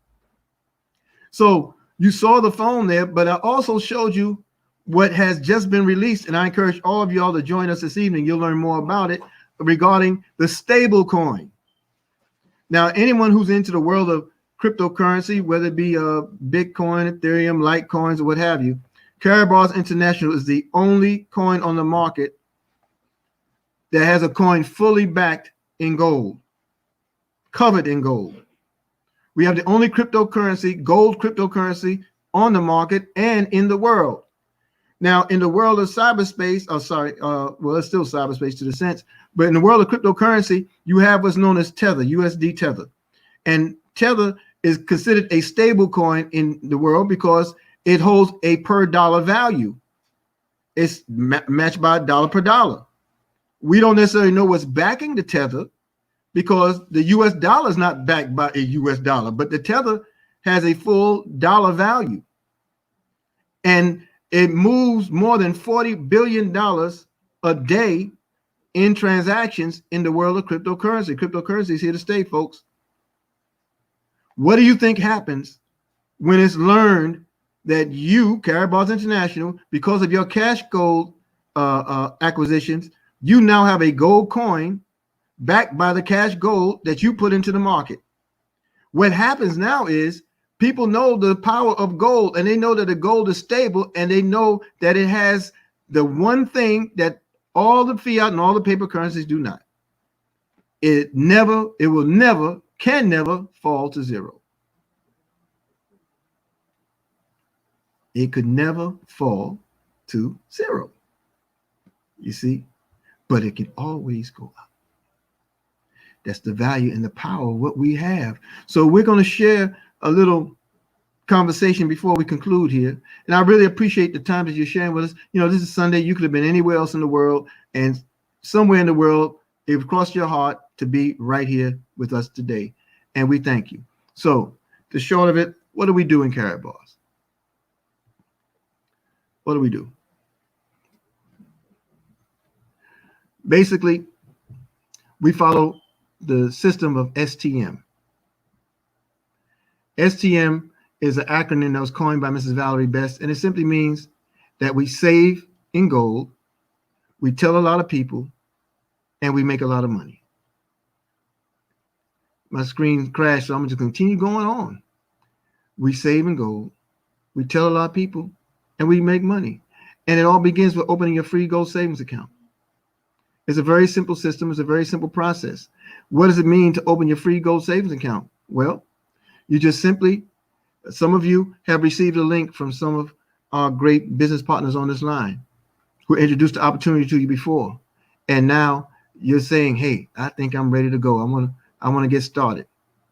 So you saw the phone there, but I also showed you what has just been released. And I encourage all of y'all to join us this evening. You'll learn more about it regarding the stable coin. Now, anyone who's into the world of cryptocurrency, whether it be Bitcoin, Ethereum, Litecoins, or what have you, Carabaws International is the only coin on the market that has a coin fully backed in gold, covered in gold. We have the only cryptocurrency, gold cryptocurrency on the market and in the world. Now, in the world of cyberspace, well, it's still cyberspace to the sense, but in the world of cryptocurrency, you have what's known as Tether, USD Tether. And Tether is considered a stable coin in the world because it holds a per dollar value. It's matched by dollar per dollar. We don't necessarily know what's backing the Tether because the US dollar is not backed by a US dollar, but the Tether has a full dollar value. And it moves more than $40 billion a day in transactions in the world of cryptocurrency. Cryptocurrency is here to stay, folks. What do you think happens when it's learned that you, Carabaws International, because of your cash gold acquisitions, you now have a gold coin backed by the cash gold that you put into the market? What happens now is people know the power of gold, and they know that the gold is stable, and they know that it has the one thing that all the fiat and all the paper currencies do not. It will never, can never fall to zero. It could never fall to zero. You see? But it can always go up. That's the value and the power of what we have. So we're going to share a little conversation before we conclude here. And I really appreciate the time that you're sharing with us. You know, this is Sunday. You could have been anywhere else in the world, and somewhere in the world, it crossed your heart to be right here with us today. And we thank you. So the short of it, what do we do in Karatbars? What do we do? Basically, we follow the system of STM. STM is an acronym that was coined by Mrs. Valerie Best, and it simply means that we save in gold, we tell a lot of people, and we make a lot of money. My screen crashed, so I'm going to continue going on. We save in gold, we tell a lot of people, and we make money. And it all begins with opening your free gold savings account. It's a very simple system. It's a very simple process. What does it mean to open your free gold savings account? Well, you just simply, some of you have received a link from some of our great business partners on this line who introduced the opportunity to you before. And now you're saying, hey, I think I'm ready to go. I want to get started.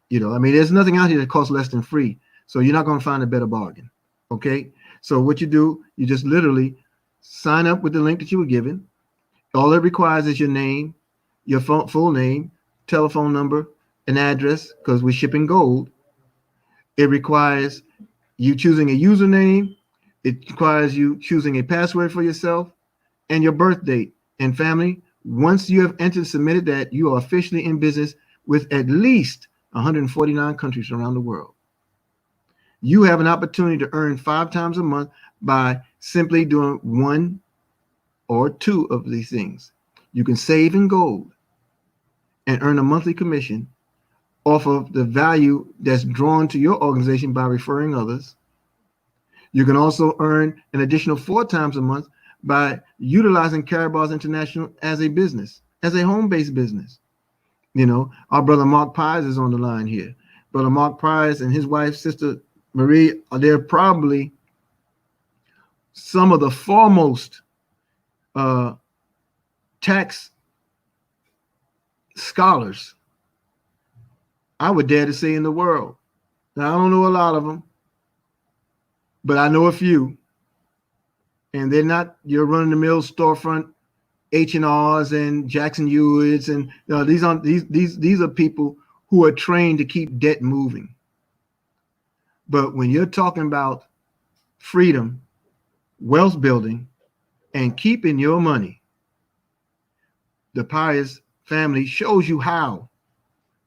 You know, I mean, there's nothing out here that costs less than free. So you're not going to find a better bargain. Okay. So what you do, you just literally sign up with the link that you were given. All it requires is your name, your full name, telephone number, an address, because we're shipping gold. It requires you choosing a username. It requires you choosing a password for yourself and your birth date. And family, once you have entered and submitted that, you are officially in business with at least 149 countries around the world. You have an opportunity to earn 5 times a month by simply doing one or two of these things. You can save in gold and earn a monthly commission off of the value that's drawn to your organization by referring others. You can also earn an additional 4 times a month by utilizing Karatbars International as a business, as a home-based business. You know, our brother Mark Pies is on the line here. Brother Mark Pies and his wife, Sister Marie, they're probably some of the foremost tax scholars, I would dare to say, in the world. Now, I don't know a lot of them, but I know a few. And they're not your run-of-the-mill storefront H&Rs and Jackson Hewitts, and you know, these are people who are trained to keep debt moving. But when you're talking about freedom, wealth building, and keeping your money, the Pius family shows you how.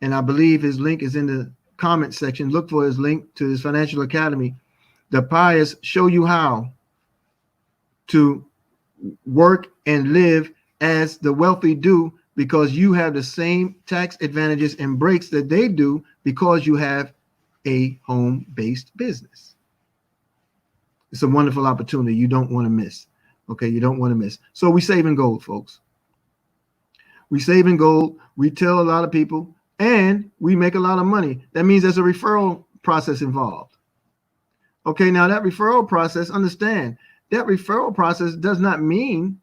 And I believe his link is in the comment section. Look for his link to his financial academy. The Pius show you how to work and live as the wealthy do, because you have the same tax advantages and breaks that they do because you have a home-based business. It's a wonderful opportunity you don't want to miss. Okay, you don't want to miss. So we save in gold, folks. We save in gold. We tell a lot of people, and we make a lot of money. That means there's a referral process involved. Okay, now that referral process, understand, that referral process does not mean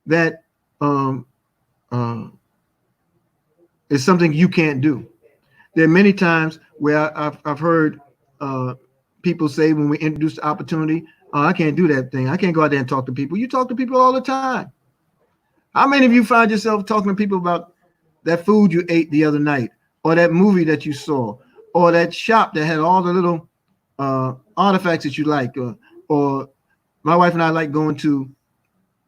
that it's something you can't do. There are many times where I've heard people say when we introduce the opportunity, oh, I can't do that thing. I can't go out there and talk to people. You talk to people all the time. How many of you find yourself talking to people about that food you ate the other night, or that movie that you saw, or that shop that had all the little artifacts that you like, or my wife and I like going to,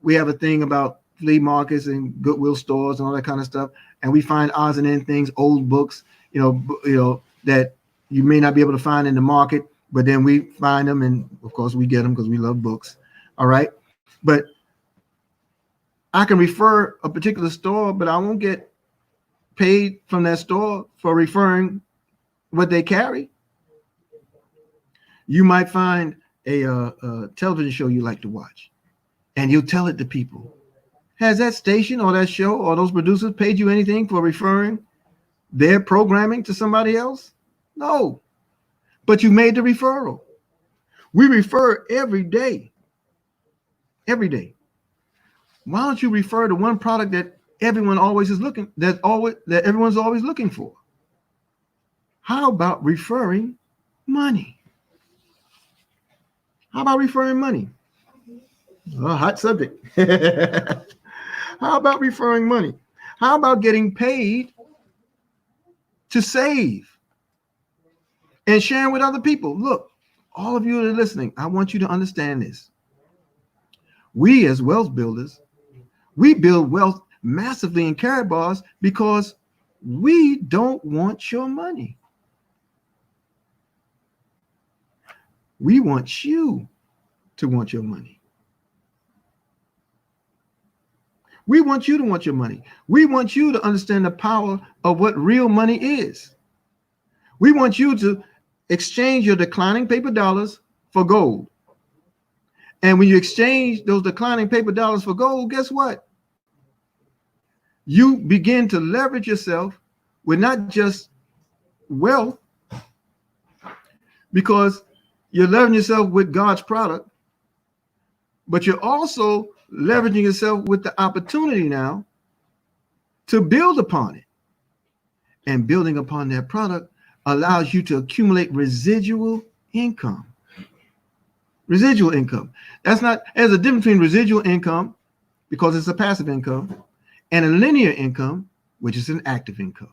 we have a thing about flea markets and Goodwill stores and all that kind of stuff, and we find odds and ends things, old books, you know that you may not be able to find in the market, but then we find them, and of course we get them because we love books. All right, but I can refer a particular store, but I won't get paid from that store for referring what they carry. You might find a television show you like to watch, and you'll tell it to people. Has that station or that show or those producers paid you anything for referring their programming to somebody else? No, but you made the referral. We refer every day. Every day. Why don't you refer to one product that everyone always is looking, that everyone's always looking for? How about referring money? How about referring money? A hot subject. How about referring money? How about getting paid to save and sharing with other people? Look, all of you that are listening, I want you to understand this. We as wealth builders, we build wealth massively in Karatbars because we don't want your money. We want you to want your money. We want you to want your money. We want you to understand the power of what real money is. We want you to exchange your declining paper dollars for gold. And when you exchange those declining paper dollars for gold, guess what? You begin to leverage yourself with not just wealth, because you're leveraging yourself with God's product, but you're also leveraging yourself with the opportunity now to build upon it. And building upon that product allows you to accumulate residual income. Residual income. There's a difference between residual income, because it's a passive income, and a linear income, which is an active income.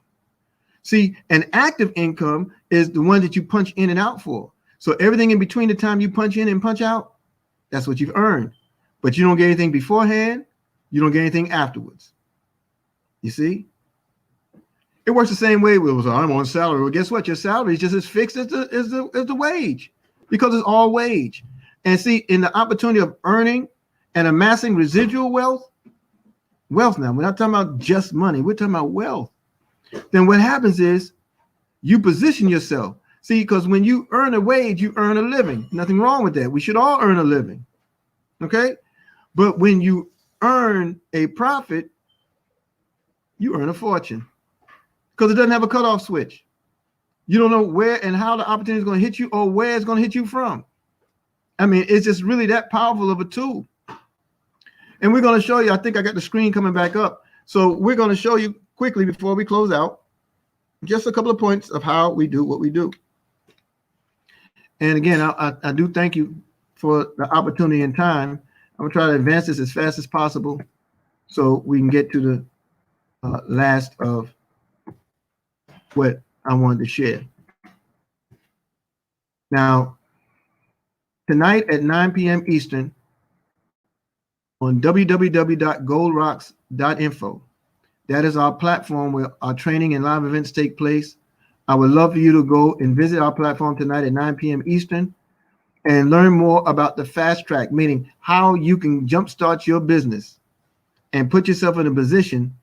See, an active income is the one that you punch in and out for. So everything in between the time you punch in and punch out, that's what you've earned. But you don't get anything beforehand. You don't get anything afterwards. You see? It works the same way. I'm on salary. Well, guess what? Your salary is just as fixed as the wage, because it's all wage. And see, in the opportunity of earning and amassing residual wealth now, we're not talking about just money. We're talking about wealth. Then what happens is you position yourself. See, because when you earn a wage, you earn a living. Nothing wrong with that. We should all earn a living. Okay? But when you earn a profit, you earn a fortune, because it doesn't have a cutoff switch. You don't know where and how the opportunity is going to hit you, or where it's going to hit you from. I mean, it's just really that powerful of a tool. And we're going to show you, I think I got the screen coming back up. So we're going to show you quickly before we close out, just a couple of points of how we do what we do. And again, I do thank you for the opportunity and time. I'm going to try to advance this as fast as possible so we can get to the last of what I wanted to share. Now, tonight at 9 p.m. Eastern on www.goldrocks.info, that is our platform where our training and live events take place. I would love for you to go and visit our platform tonight at 9 p.m. Eastern and learn more about the fast track, meaning how you can jumpstart your business and put yourself in a position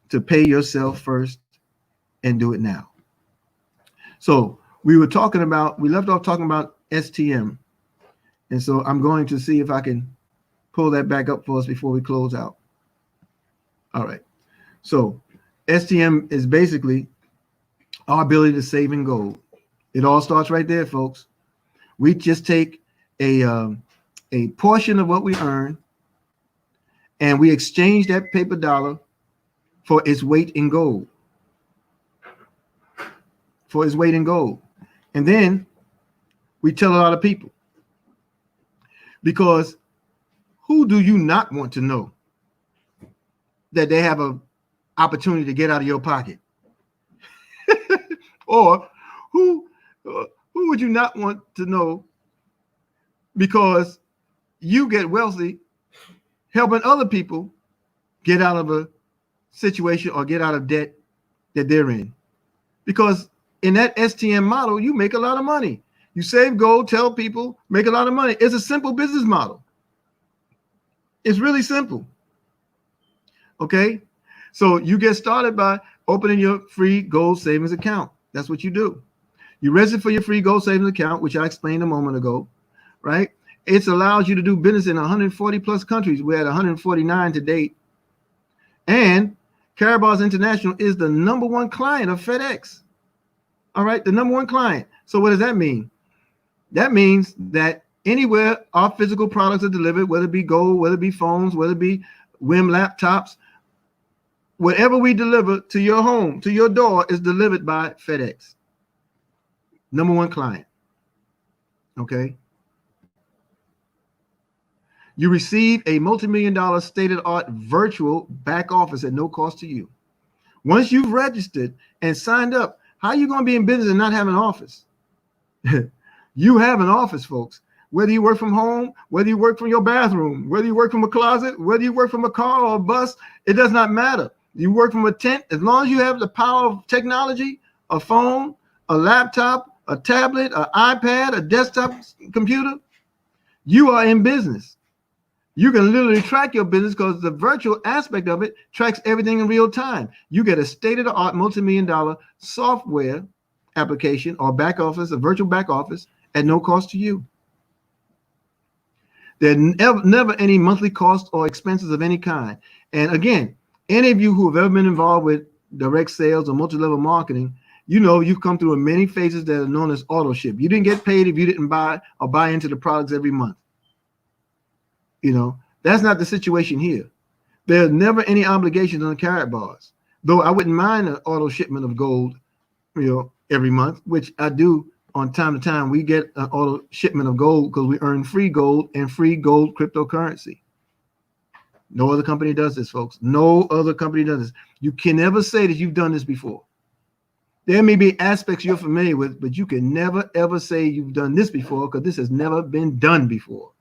to pay yourself first and do it now. So we left off talking about STM. And so I'm going to see if I can pull that back up for us before we close out. All right. So STM is basically our ability to save in gold. It all starts right there, folks. We just take a portion of what we earn and we exchange that paper dollar for its weight in gold. For its weight in gold. And then we tell a lot of people, because who do you not want to know that they have an opportunity to get out of your pocket? Or who would you not want to know because you get wealthy helping other people get out of a situation or get out of debt that they're in? Because in that STM model, you make a lot of money. You save gold, tell people, make a lot of money. It's a simple business model. It's really simple. Okay? So you get started by opening your free gold savings account. That's what you do. You register for your free gold savings account, which I explained a moment ago, right? It allows you to do business in 140 plus countries. We're at 149 to date. And Karatbars International is the #1 client of FedEx. All right, the #1 client. So what does that mean? That means that anywhere our physical products are delivered, whether it be gold, whether it be phones, whether it be WIM laptops, whatever we deliver to your home, to your door, is delivered by FedEx. Number one client. Okay. You receive a multi-million-dollar state-of-the-art virtual back office at no cost to you. Once you've registered and signed up, how are you going to be in business and not have an office? You have an office, folks. Whether you work from home, whether you work from your bathroom, whether you work from a closet, whether you work from a car or a bus, it does not matter. You work from a tent, as long as you have the power of technology, a phone, a laptop, a tablet, an iPad, a desktop computer, you are in business. You can literally track your business because the virtual aspect of it tracks everything in real time. You get a state-of-the-art multi-million-dollar software application or back office, a virtual back office at no cost to you. There's never any monthly cost or expenses of any kind. And again, any of you who have ever been involved with direct sales or multi-level marketing, you know you've come through many phases that are known as auto ship. You didn't get paid if you didn't buy into the products every month. You know, that's not the situation here. There's never any obligations on the carrot bars, though I wouldn't mind an auto shipment of gold, you know, every month, which I do on time to time. We get an auto shipment of gold because we earn free gold and free gold cryptocurrency. No other company does this, folks. No other company does this. You can never say that you've done this before. There may be aspects you're familiar with, but you can never, ever say you've done this before because this has never been done before.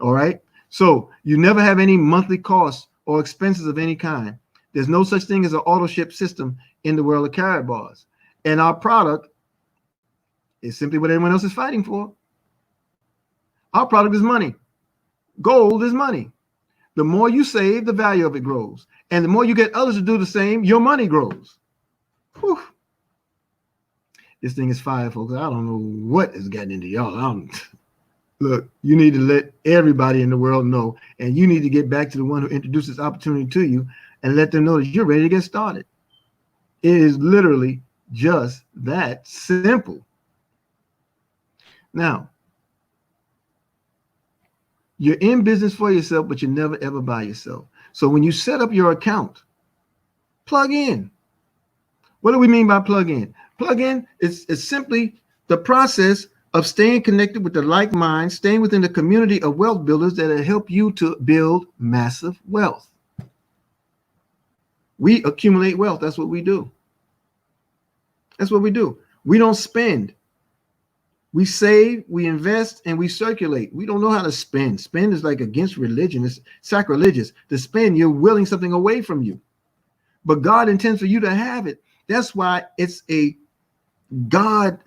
All right. So you never have any monthly costs or expenses of any kind. There's no such thing as an auto ship system in the world of carrot bars. And our product is simply what everyone else is fighting for. Our product is money. Gold is money. The more you save, the value of it grows. And the more you get others to do the same, your money grows. Whew. This thing is fire, folks. I don't know what has gotten into y'all. Look, you need to let everybody in the world know, and you need to get back to the one who introduced this opportunity to you and let them know that you're ready to get started. It is literally just that simple. Now, you're in business for yourself, but you're never, ever by yourself. So when you set up your account, plug in. What do we mean by plug in? Plug in is simply the process of staying connected with the like mind, staying within the community of wealth builders that will help you to build massive wealth. We accumulate wealth. That's what we do. That's what we do. We don't spend. We save, we invest, and we circulate. We don't know how to spend. Spend is like against religion. It's sacrilegious. To spend, you're willing something away from you. But God intends for you to have it. That's why it's a God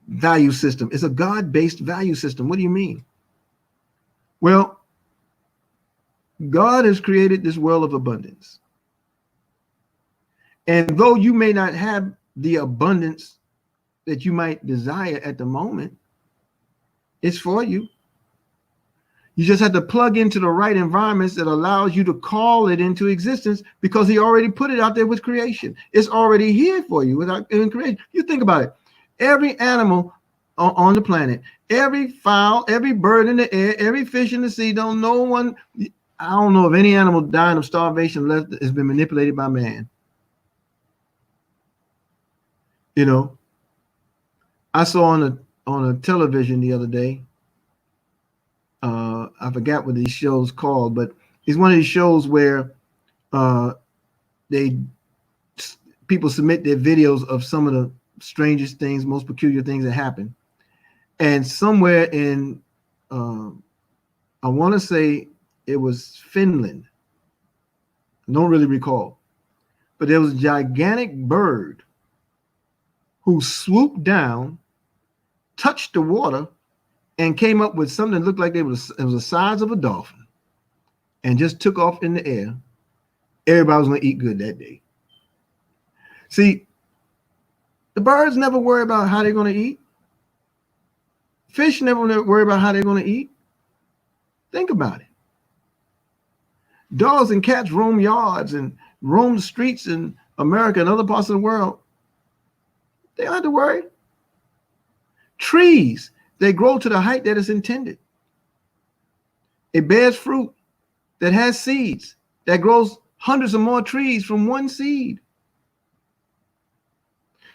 value system. It's a God-based value system. What do you mean? Well, God has created this world of abundance. And though you may not have the abundance that you might desire at the moment, it's for you. You just have to plug into the right environments that allows you to call it into existence because he already put it out there with creation. It's already here for you without in creation. You think about it. Every animal on the planet, every fowl, every bird in the air, every fish in the sea, I don't know of any animal dying of starvation unless it's been manipulated by man. You know, I saw on a television the other day, I forgot what these shows called, but it's one of these shows where people submit their videos of some of the strangest things, most peculiar things that happen. And somewhere in, I want to say it was Finland. I don't really recall. But there was a gigantic bird who swooped down, touched the water, and came up with something that looked like it was the size of a dolphin and just took off in the air. Everybody was going to eat good that day. See, the birds never worry about how they're going to eat. Fish never worry about how they're going to eat. Think about it. Dogs and cats roam yards and roam the streets in America and other parts of the world. They don't have to worry. Trees they grow to the height that is intended. It bears fruit that has seeds, that grows hundreds of more trees from one seed.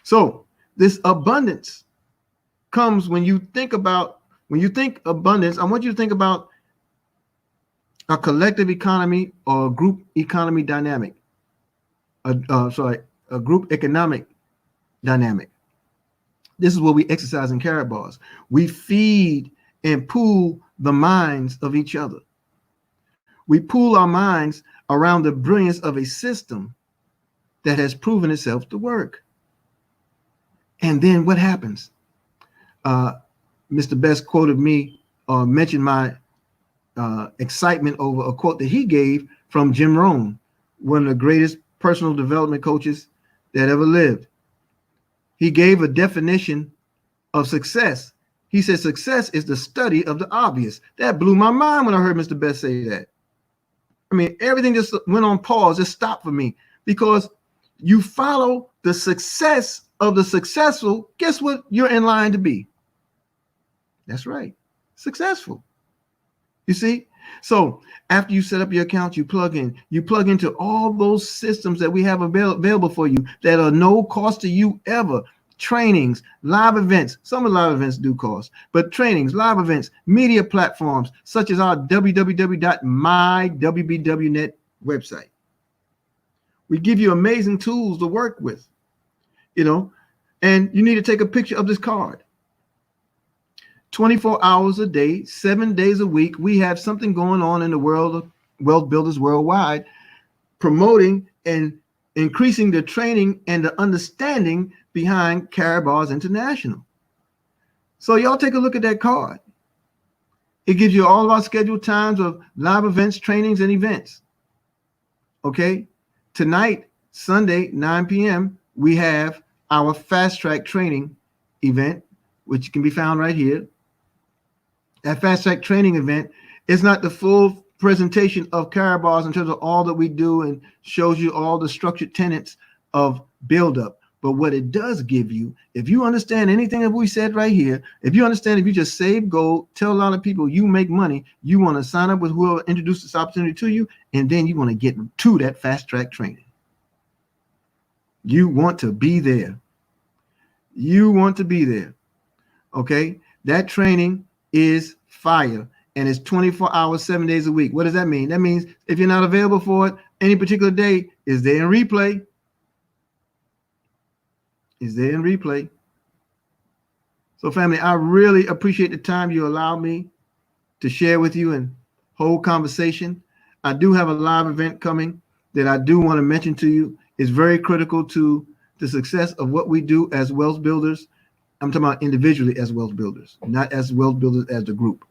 So this abundance comes when you think abundance, I want you to think about a collective economy or a group economy dynamic. A group economic dynamic. This is what we exercise in Carrot Bars. We feed and pool the minds of each other. We pool our minds around the brilliance of a system that has proven itself to work. And then what happens? Mr. Best quoted me or mentioned my excitement over a quote that he gave from Jim Rohn, one of the greatest personal development coaches that ever lived. He gave a definition of success. He said, success is the study of the obvious. That blew my mind when I heard Mr. Best say that. I mean, everything just went on pause, just stopped for me, because you follow the success of the successful. Guess what you're in line to be? That's right, successful. You see? So after you set up your account, you plug into all those systems that we have available for you that are no cost to you ever. Trainings, live events. Some of the live events do cost, but trainings, live events, media platforms, such as our www.mywbwnet website. We give you amazing tools to work with, and you need to take a picture of this card. 24 hours a day, 7 days a week, we have something going on in the world of wealth builders worldwide, promoting and increasing the training and the understanding behind Carrot Bars International. So y'all take a look at that card. It gives you all of our scheduled times of live events, trainings, and events. Okay? Tonight, Sunday, 9 p.m., we have our fast track training event, which can be found right here. That fast track training event is not the full presentation of Carrot Bars in terms of all that we do and shows you all the structured tenets of buildup. But what it does give you, if you understand anything that we said right here, if you just save gold, tell a lot of people you make money, you want to sign up with whoever introduced this opportunity to you, and then you want to get to that fast track training. You want to be there. You want to be there. Okay? That training is fire, and it's 24 hours, 7 days a week. What does that mean? That means if you're not available for it any particular day, it's there in replay. Is there in replay. So family, I really appreciate the time you allow me to share with you and hold conversation. I do have a live event coming that I do want to mention to you. It's very critical to the success of what we do as wealth builders. I'm talking about individually as wealth builders, not as wealth builders as the group.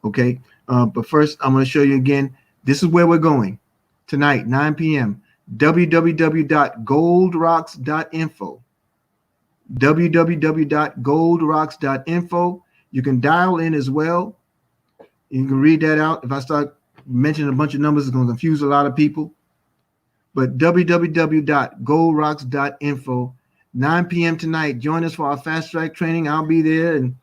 Okay. But first, I'm going to show you again. This is where we're going tonight, 9 p.m. www.goldrocks.info. www.goldrocks.info. You can dial in as well. You can read that out. If I start mentioning a bunch of numbers, it's going to confuse a lot of people. But www.goldrocks.info. 9 p.m. tonight. Join us for our fast track training. I'll be there, and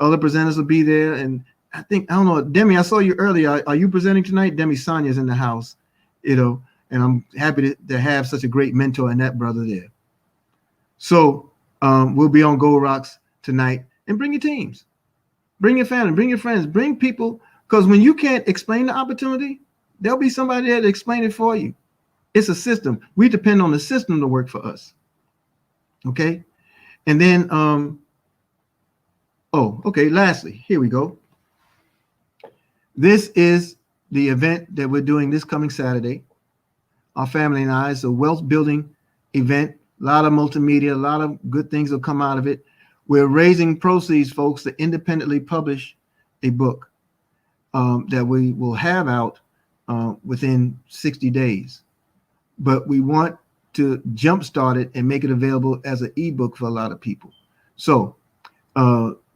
other presenters will be there. And I don't know, Demi, I saw you earlier. Are you presenting tonight? Demi Sonia's in the house, and I'm happy to have such a great mentor and that brother there. So we'll be on Gold Rocks tonight. And bring your teams, bring your family, bring your friends, bring people, because when you can't explain the opportunity, there'll be somebody there to explain it for you. It's a system. We depend on the system to work for us. Okay. And then, lastly, here we go. This is the event that we're doing this coming Saturday. Our family and I, it's a wealth building event, a lot of multimedia, a lot of good things will come out of it. We're raising proceeds, folks, to independently publish a book that we will have out within 60 days. But we want to jumpstart it and make it available as an ebook for a lot of people. So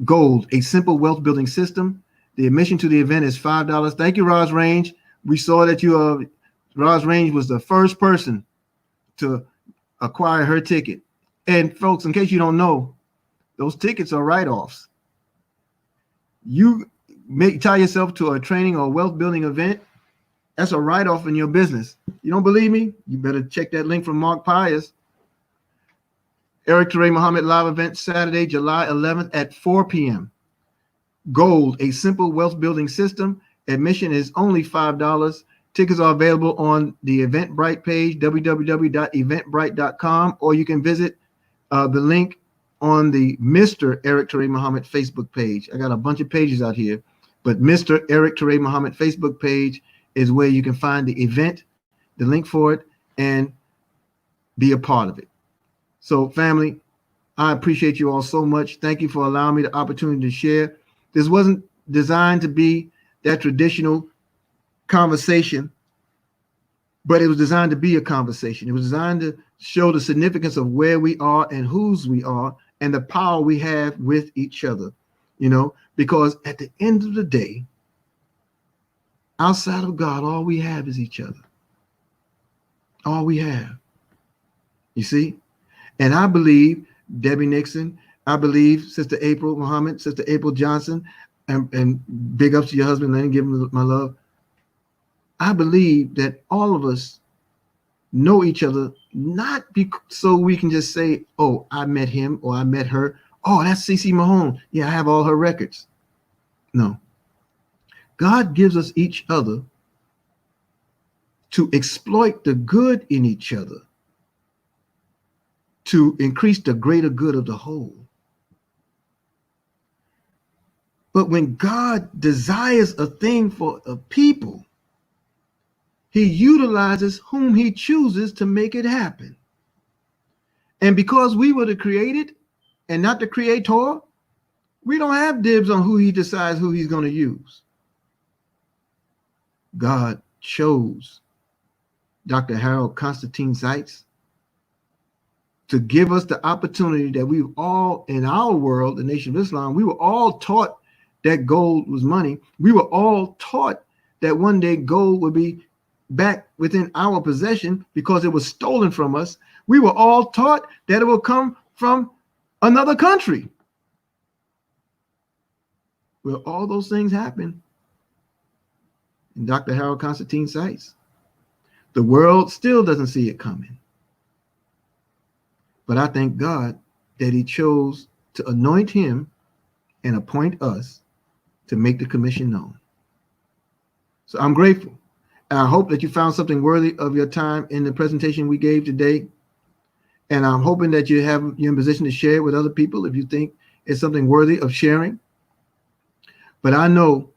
Gold, a simple wealth building system. The admission to the event is $5. Thank you, Roz Range. We saw that Roz Range was the first person to acquire her ticket. And folks, in case you don't know, those tickets are write-offs. You tie yourself to a training or wealth building event. That's a write-off in your business. You don't believe me? You better check that link from Mark Pius. Eric Teray Muhammad live event Saturday, July 11th at 4 p.m. Gold, a simple wealth building system. Admission is only $5. Tickets are available on the Eventbrite page, www.eventbrite.com, or you can visit the link on the Mr. Eric Teray Muhammad Facebook page. I got a bunch of pages out here, but Mr. Eric Teray Muhammad Facebook page is where you can find the event, the link for it, and be a part of it. So, family, I appreciate you all so much. Thank you for allowing me the opportunity to share. This wasn't designed to be that traditional conversation, but it was designed to be a conversation. It was designed to show the significance of where we are and whose we are and the power we have with each other, because at the end of the day, outside of God, all we have is each other. All we have. You see? And I believe Debbie Nixon, I believe Sister April Muhammad, Sister April Johnson, and big ups to your husband, Lenny, give him my love. I believe that all of us know each other, not so we can just say, oh, I met him or I met her. Oh, that's CeCe Mahone. Yeah, I have all her records. No. God gives us each other to exploit the good in each other, to increase the greater good of the whole. But when God desires a thing for a people, he utilizes whom he chooses to make it happen. And because we were the created and not the creator, we don't have dibs on who he decides who he's going to use. God chose Dr. Harold Constantine Seitz to give us the opportunity that we've all, in our world, the Nation of Islam, we were all taught that gold was money. We were all taught that one day gold would be back within our possession because it was stolen from us. We were all taught that it will come from another country. Well, all those things happen in Dr. Harold Constantine Seitz. The world still doesn't see it coming. But I thank God that he chose to anoint him and appoint us to make the commission known. So I'm grateful. And I hope that you found something worthy of your time in the presentation we gave today. And I'm hoping that you're in position to share it with other people if you think it's something worthy of sharing. But I know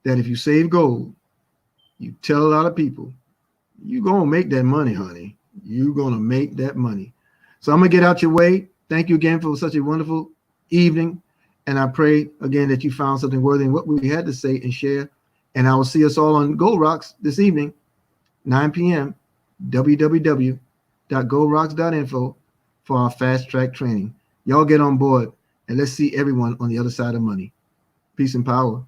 that if you save gold, you tell a lot of people, you're going to make that money, honey. You're going to make that money. So I'm going to get out your way. Thank you again for such a wonderful evening. And I pray again that you found something worthy in what we had to say and share. And I will see us all on Gold Rocks this evening, 9 p.m., www.goldrocks.info for our fast track training. Y'all get on board and let's see everyone on the other side of money. Peace and power.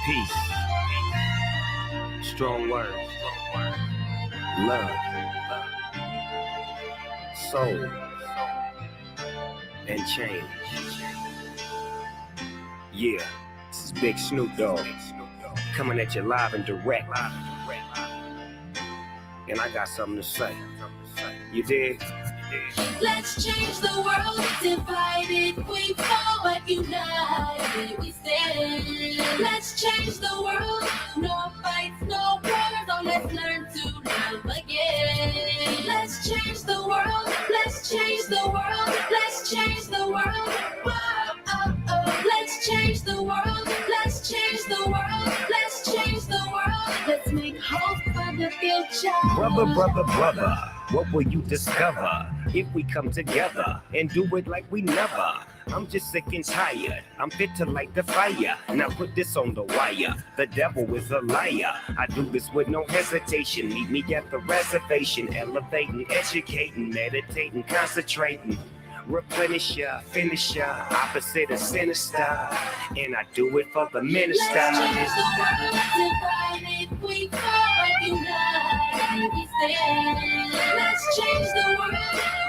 Peace. Strong words. Love. Soul. And change. Yeah, this is Big Snoop Dogg. Coming at you live and direct. And I got something to say. You dig? Let's change the world. Divided we fall, but united we stand. Let's change the world. No fights, no wars. Oh, let's learn to love again. Let's change the world. Let's change the world. Let's change the world. Whoa, oh, oh. Brother, brother, brother, what will you discover if we come together and do it like we never? I'm just sick and tired. I'm fit to light the fire. Now put this on the wire. The devil is a liar. I do this with no hesitation. Meet me at the reservation. Elevating, educating, meditating, concentrating. Replenish ya, finish ya, opposite of sinister. And I do it for the minister. Let's change the world, divided we fall, united we stand. Let's change the world,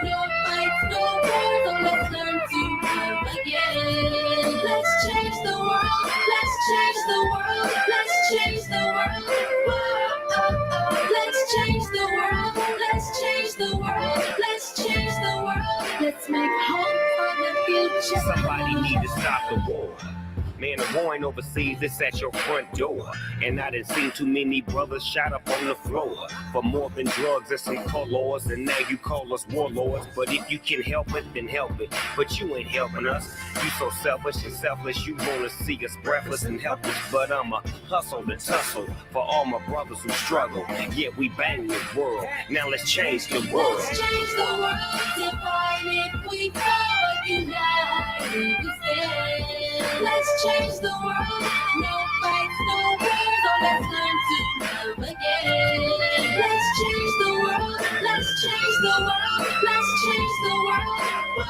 no fights, no wars, so let's learn to live again. Let's change the world, let's change the world, let's change the world. Oh, oh, oh. Let's change the world, let's change the world, let's change the world. Let's make hope for the future. Somebody need to stop the war. Man, the war ain't overseas, it's at your front door. And I done seen too many brothers shot up on the floor for more than drugs and some colors. And now you call us warlords. But if you can help it, then help it. But you ain't helping us. You so selfish and selfless, you wanna see us breathless and helpless. But I'ma hustle and tussle for all my brothers who struggle. Yeah, we bang the world. Now let's change the world. Let's change the world, divided we fall, united we stand. Let's change the world, no fights, no wars, so let's learn to love again. Let's change the world, let's change the world, let's change the world. Whoa,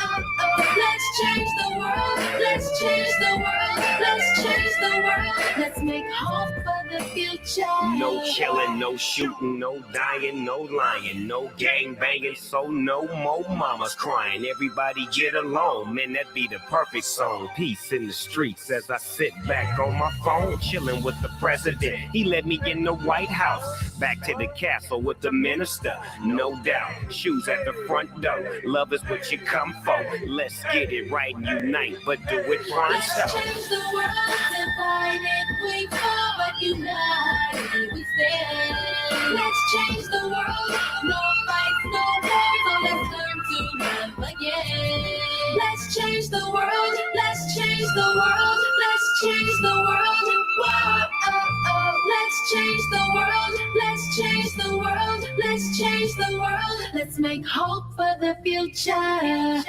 oh, oh. Let's change the world, let's change the world, let's change the world. Let's make hope for the future. No killing, no shooting, no dying, no lying, no gang banging, so no more mamas crying. Everybody get along, man, that be the perfect song. Peace in the streets as I sit back on my phone, chilling with the president. He let me in the White House, back to the castle with the minister. No doubt, shoes at the front door. Love is what you come for. Let's get it right and unite, but do it Let's pronto. change the world, divided we fall, but united we stand. Let's change the world, no fights, no wars, so let's learn to love again. Let's change the world, let's change the world, let's change the world. Whoa, oh, oh. Let's change the world, let's change the world, let's change the world. Let's make hope for the future.